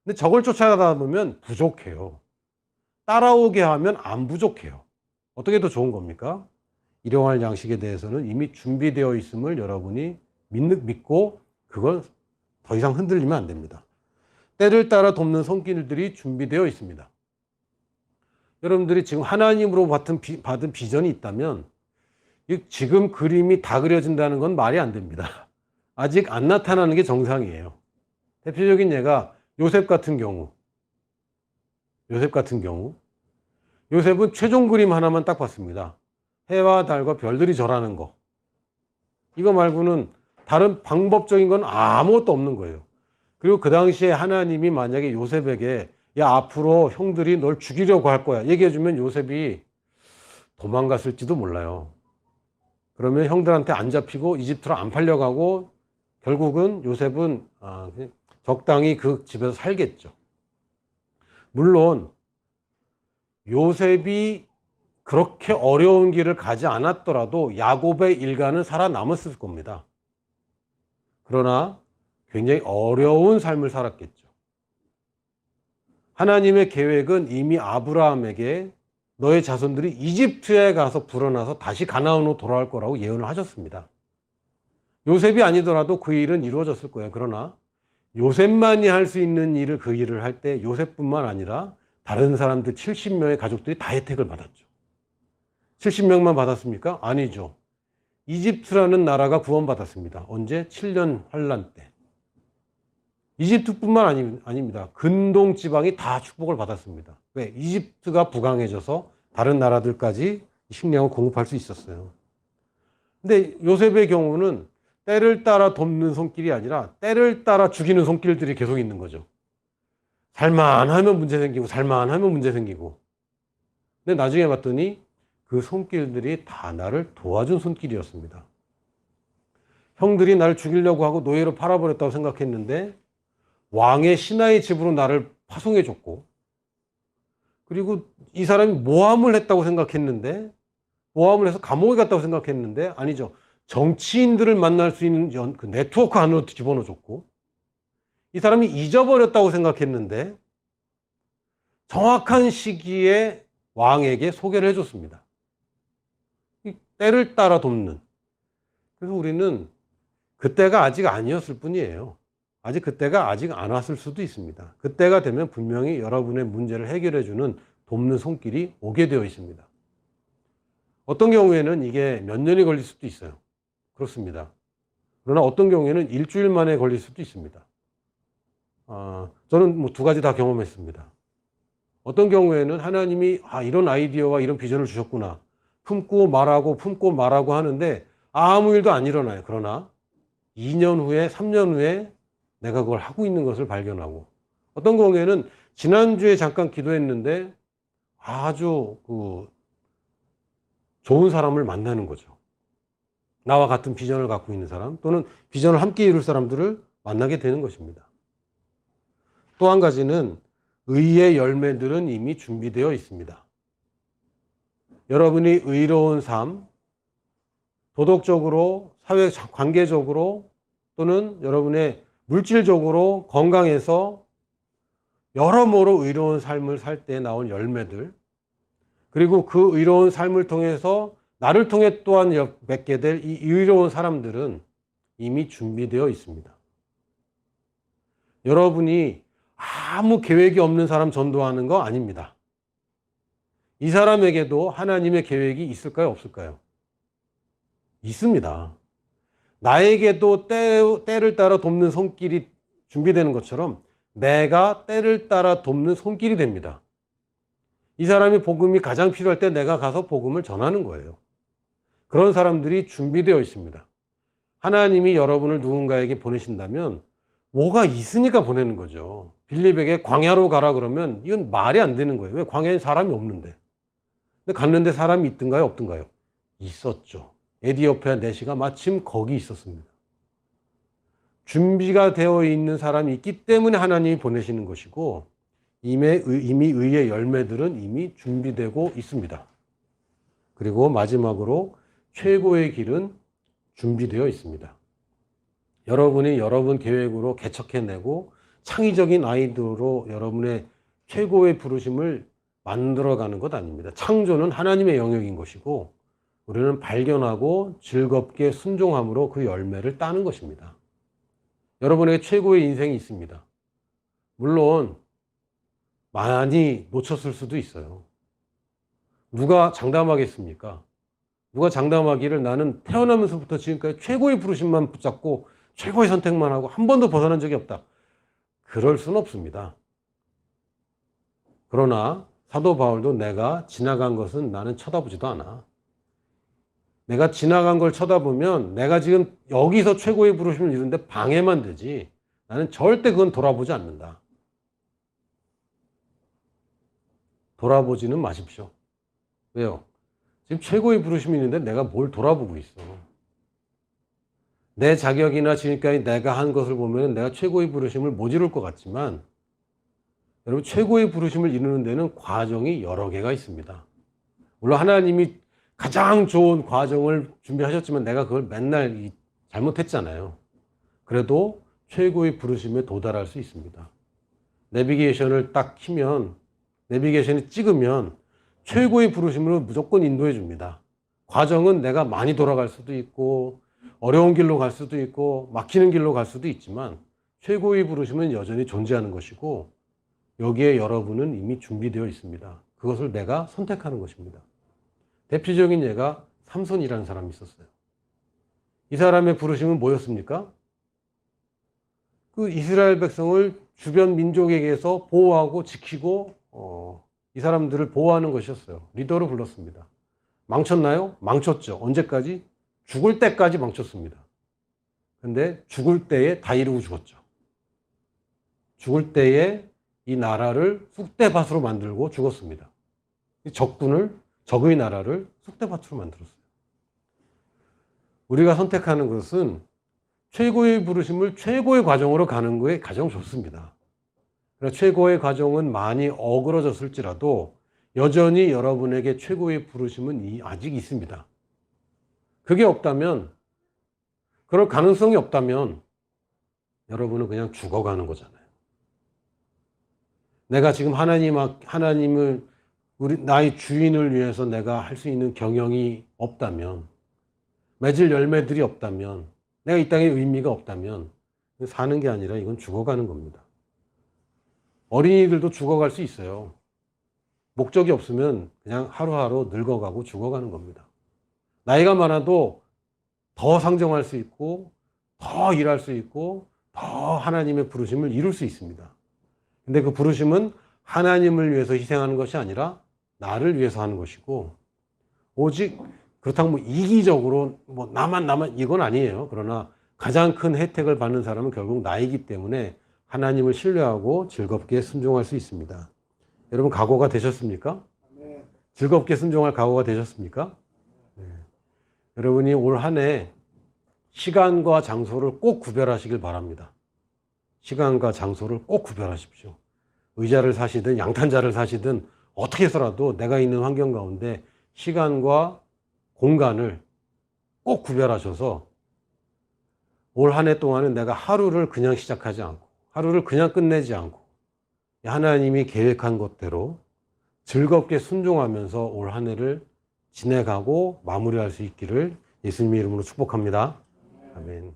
근데 저걸 쫓아가다 보면 부족해요. 따라오게 하면 안 부족해요. 어떻게 더 좋은 겁니까? 일용할 양식에 대해서는 이미 준비되어 있음을 여러분이 믿고 그걸 더 이상 흔들리면 안 됩니다. 때를 따라 돕는 손길들이 준비되어 있습니다. 여러분들이 지금 하나님으로 받은 비전이 있다면 지금 그림이 다 그려진다는 건 말이 안 됩니다. 아직 안 나타나는 게 정상이에요. 대표적인 예가 요셉 같은 경우. 요셉은 최종 그림 하나만 딱 봤습니다. 해와 달과 별들이 절하는 거. 이거 말고는 다른 방법적인 건 아무것도 없는 거예요. 그리고 그 당시에 하나님이 만약에 요셉에게 야 앞으로 형들이 널 죽이려고 할 거야 얘기해주면 요셉이 도망갔을지도 몰라요. 그러면 형들한테 안 잡히고 이집트로 안 팔려가고 결국은 요셉은 적당히 그 집에서 살겠죠. 물론 요셉이 그렇게 어려운 길을 가지 않았더라도 야곱의 일가는 살아남았을 겁니다. 그러나 굉장히 어려운 삶을 살았겠죠. 하나님의 계획은 이미 아브라함에게 너의 자손들이 이집트에 가서 불어나서 다시 가나안으로 돌아올 거라고 예언을 하셨습니다. 요셉이 아니더라도 그 일은 이루어졌을 거예요. 그러나 요셉만이 할 수 있는 일을 그 일을 할 때 요셉뿐만 아니라 다른 사람들 70명의 가족들이 다 혜택을 받았죠. 70명만 받았습니까? 아니죠. 이집트라는 나라가 구원받았습니다. 언제? 7년 환란 때. 이집트뿐만 아닙니다. 근동 지방이 다 축복을 받았습니다. 왜? 이집트가 부강해져서 다른 나라들까지 식량을 공급할 수 있었어요. 근데 요셉의 경우는 때를 따라 돕는 손길이 아니라 때를 따라 죽이는 손길들이 계속 있는 거죠. 살만하면 문제 생기고 살만하면 문제 생기고. 근데 나중에 봤더니 그 손길들이 다 나를 도와준 손길이었습니다. 형들이 나를 죽이려고 하고 노예로 팔아버렸다고 생각했는데 왕의 신하의 집으로 나를 파송해 줬고, 그리고 이 사람이 모함을 했다고 생각했는데, 모함을 해서 감옥에 갔다고 생각했는데 아니죠. 정치인들을 만날 수 있는 그 네트워크 안으로 집어넣어 줬고, 이 사람이 잊어버렸다고 생각했는데 정확한 시기에 왕에게 소개를 해줬습니다. 때를 따라 돕는. 그래서 우리는 그때가 아직 아니었을 뿐이에요. 아직 그때가 아직 안 왔을 수도 있습니다. 그때가 되면 분명히 여러분의 문제를 해결해주는 돕는 손길이 오게 되어 있습니다. 어떤 경우에는 이게 몇 년이 걸릴 수도 있어요. 그렇습니다. 그러나 어떤 경우에는 일주일 만에 걸릴 수도 있습니다. 저는 뭐 두 가지 다 경험했습니다. 어떤 경우에는 하나님이 이런 아이디어와 이런 비전을 주셨구나. 품고 말하고 하는데 아무 일도 안 일어나요. 그러나 2년 후에 3년 후에 내가 그걸 하고 있는 것을 발견하고, 어떤 경우에는 지난주에 잠깐 기도했는데 아주 좋은 사람을 만나는 거죠. 나와 같은 비전을 갖고 있는 사람, 또는 비전을 함께 이룰 사람들을 만나게 되는 것입니다. 또 한 가지는 의의 열매들은 이미 준비되어 있습니다. 여러분이 의로운 삶, 도덕적으로, 사회 관계적으로, 또는 여러분의 물질적으로 건강해서 여러모로 의로운 삶을 살 때 나온 열매들, 그리고 그 의로운 삶을 통해서 나를 통해 또한 맺게 될 이 의로운 사람들은 이미 준비되어 있습니다. 여러분이 아무 계획이 없는 사람 전도하는 거 아닙니다. 이 사람에게도 하나님의 계획이 있을까요? 없을까요? 있습니다. 나에게도 때를 따라 돕는 손길이 준비되는 것처럼 내가 때를 따라 돕는 손길이 됩니다. 이 사람이 복음이 가장 필요할 때 내가 가서 복음을 전하는 거예요. 그런 사람들이 준비되어 있습니다. 하나님이 여러분을 누군가에게 보내신다면 뭐가 있으니까 보내는 거죠. 빌립에게 광야로 가라 그러면 이건 말이 안 되는 거예요. 왜? 광야에 사람이 없는데. 근데 갔는데 사람이 있든가요? 없든가요? 있었죠. 에디오피아 내시가 마침 거기 있었습니다. 준비가 되어 있는 사람이 있기 때문에 하나님이 보내시는 것이고, 이미 의의 열매들은 이미 준비되고 있습니다. 그리고 마지막으로 최고의 길은 준비되어 있습니다. 여러분이 여러분 계획으로 개척해내고 창의적인 아이디어로 여러분의 최고의 부르심을 만들어가는 것 아닙니다. 창조는 하나님의 영역인 것이고, 우리는 발견하고 즐겁게 순종함으로 그 열매를 따는 것입니다. 여러분에게 최고의 인생이 있습니다. 물론 많이 놓쳤을 수도 있어요. 누가 장담하겠습니까? 누가 장담하기를 나는 태어나면서부터 지금까지 최고의 부르심만 붙잡고 최고의 선택만 하고 한 번도 벗어난 적이 없다. 그럴 수는 없습니다. 그러나 사도 바울도 내가 지나간 것은 나는 쳐다보지도 않아. 내가 지나간 걸 쳐다보면 내가 지금 여기서 최고의 부르심을 이루는데 방해만 되지, 나는 절대 그건 돌아보지 않는다. 돌아보지는 마십시오. 왜요? 지금 최고의 부르심이 있는데 내가 뭘 돌아보고 있어. 내 자격이나 지금까지 내가 한 것을 보면 내가 최고의 부르심을 못 이룰 것 같지만, 여러분, 최고의 부르심을 이루는 데는 과정이 여러 개가 있습니다. 물론 하나님이 가장 좋은 과정을 준비하셨지만 내가 그걸 맨날 잘못했잖아요. 그래도 최고의 부르심에 도달할 수 있습니다. 내비게이션을 딱 키면, 내비게이션이 찍으면 최고의 부르심으로 무조건 인도해 줍니다. 과정은 내가 많이 돌아갈 수도 있고 어려운 길로 갈 수도 있고 막히는 길로 갈 수도 있지만 최고의 부르심은 여전히 존재하는 것이고 여기에 여러분은 이미 준비되어 있습니다. 그것을 내가 선택하는 것입니다. 대표적인 예가 삼손이라는 사람이 있었어요. 이 사람의 부르심은 뭐였습니까? 그 이스라엘 백성을 주변 민족에게서 보호하고 지키고 이 사람들을 보호하는 것이었어요. 리더로 불렀습니다. 망쳤나요? 망쳤죠. 언제까지? 죽을 때까지 망쳤습니다. 근데 죽을 때에 다 이루고 죽었죠. 죽을 때에 이 나라를 쑥대밭으로 만들고 죽었습니다. 적의 나라를 쑥대밭으로 만들었어요. 우리가 선택하는 것은 최고의 부르심을 최고의 과정으로 가는 거에 가장 좋습니다. 그러나 최고의 과정은 많이 어그러졌을지라도 여전히 여러분에게 최고의 부르심은 아직 있습니다. 그게 없다면, 그럴 가능성이 없다면 여러분은 그냥 죽어가는 거잖아요. 내가 지금 하나님을 나의 주인을 위해서 내가 할 수 있는 경영이 없다면, 맺을 열매들이 없다면, 내가 이 땅에 의미가 없다면 사는 게 아니라 이건 죽어가는 겁니다. 어린이들도 죽어갈 수 있어요. 목적이 없으면 그냥 하루하루 늙어가고 죽어가는 겁니다. 나이가 많아도 더 상정할 수 있고 더 일할 수 있고 더 하나님의 부르심을 이룰 수 있습니다. 근데 그 부르심은 하나님을 위해서 희생하는 것이 아니라 나를 위해서 하는 것이고, 오직 그렇다고 이기적으로 나만 이건 아니에요. 그러나 가장 큰 혜택을 받는 사람은 결국 나이기 때문에 하나님을 신뢰하고 즐겁게 순종할 수 있습니다. 여러분 각오가 되셨습니까? 네. 즐겁게 순종할 각오가 되셨습니까? 네. 여러분이 올 한 해 시간과 장소를 꼭 구별하시길 바랍니다. 시간과 장소를 꼭 구별하십시오. 의자를 사시든 양탄자를 사시든 어떻게 해서라도 내가 있는 환경 가운데 시간과 공간을 꼭 구별하셔서 올 한 해 동안은 내가 하루를 그냥 시작하지 않고 하루를 그냥 끝내지 않고 하나님이 계획한 것대로 즐겁게 순종하면서 올 한 해를 지내가고 마무리할 수 있기를 예수님의 이름으로 축복합니다. 아멘.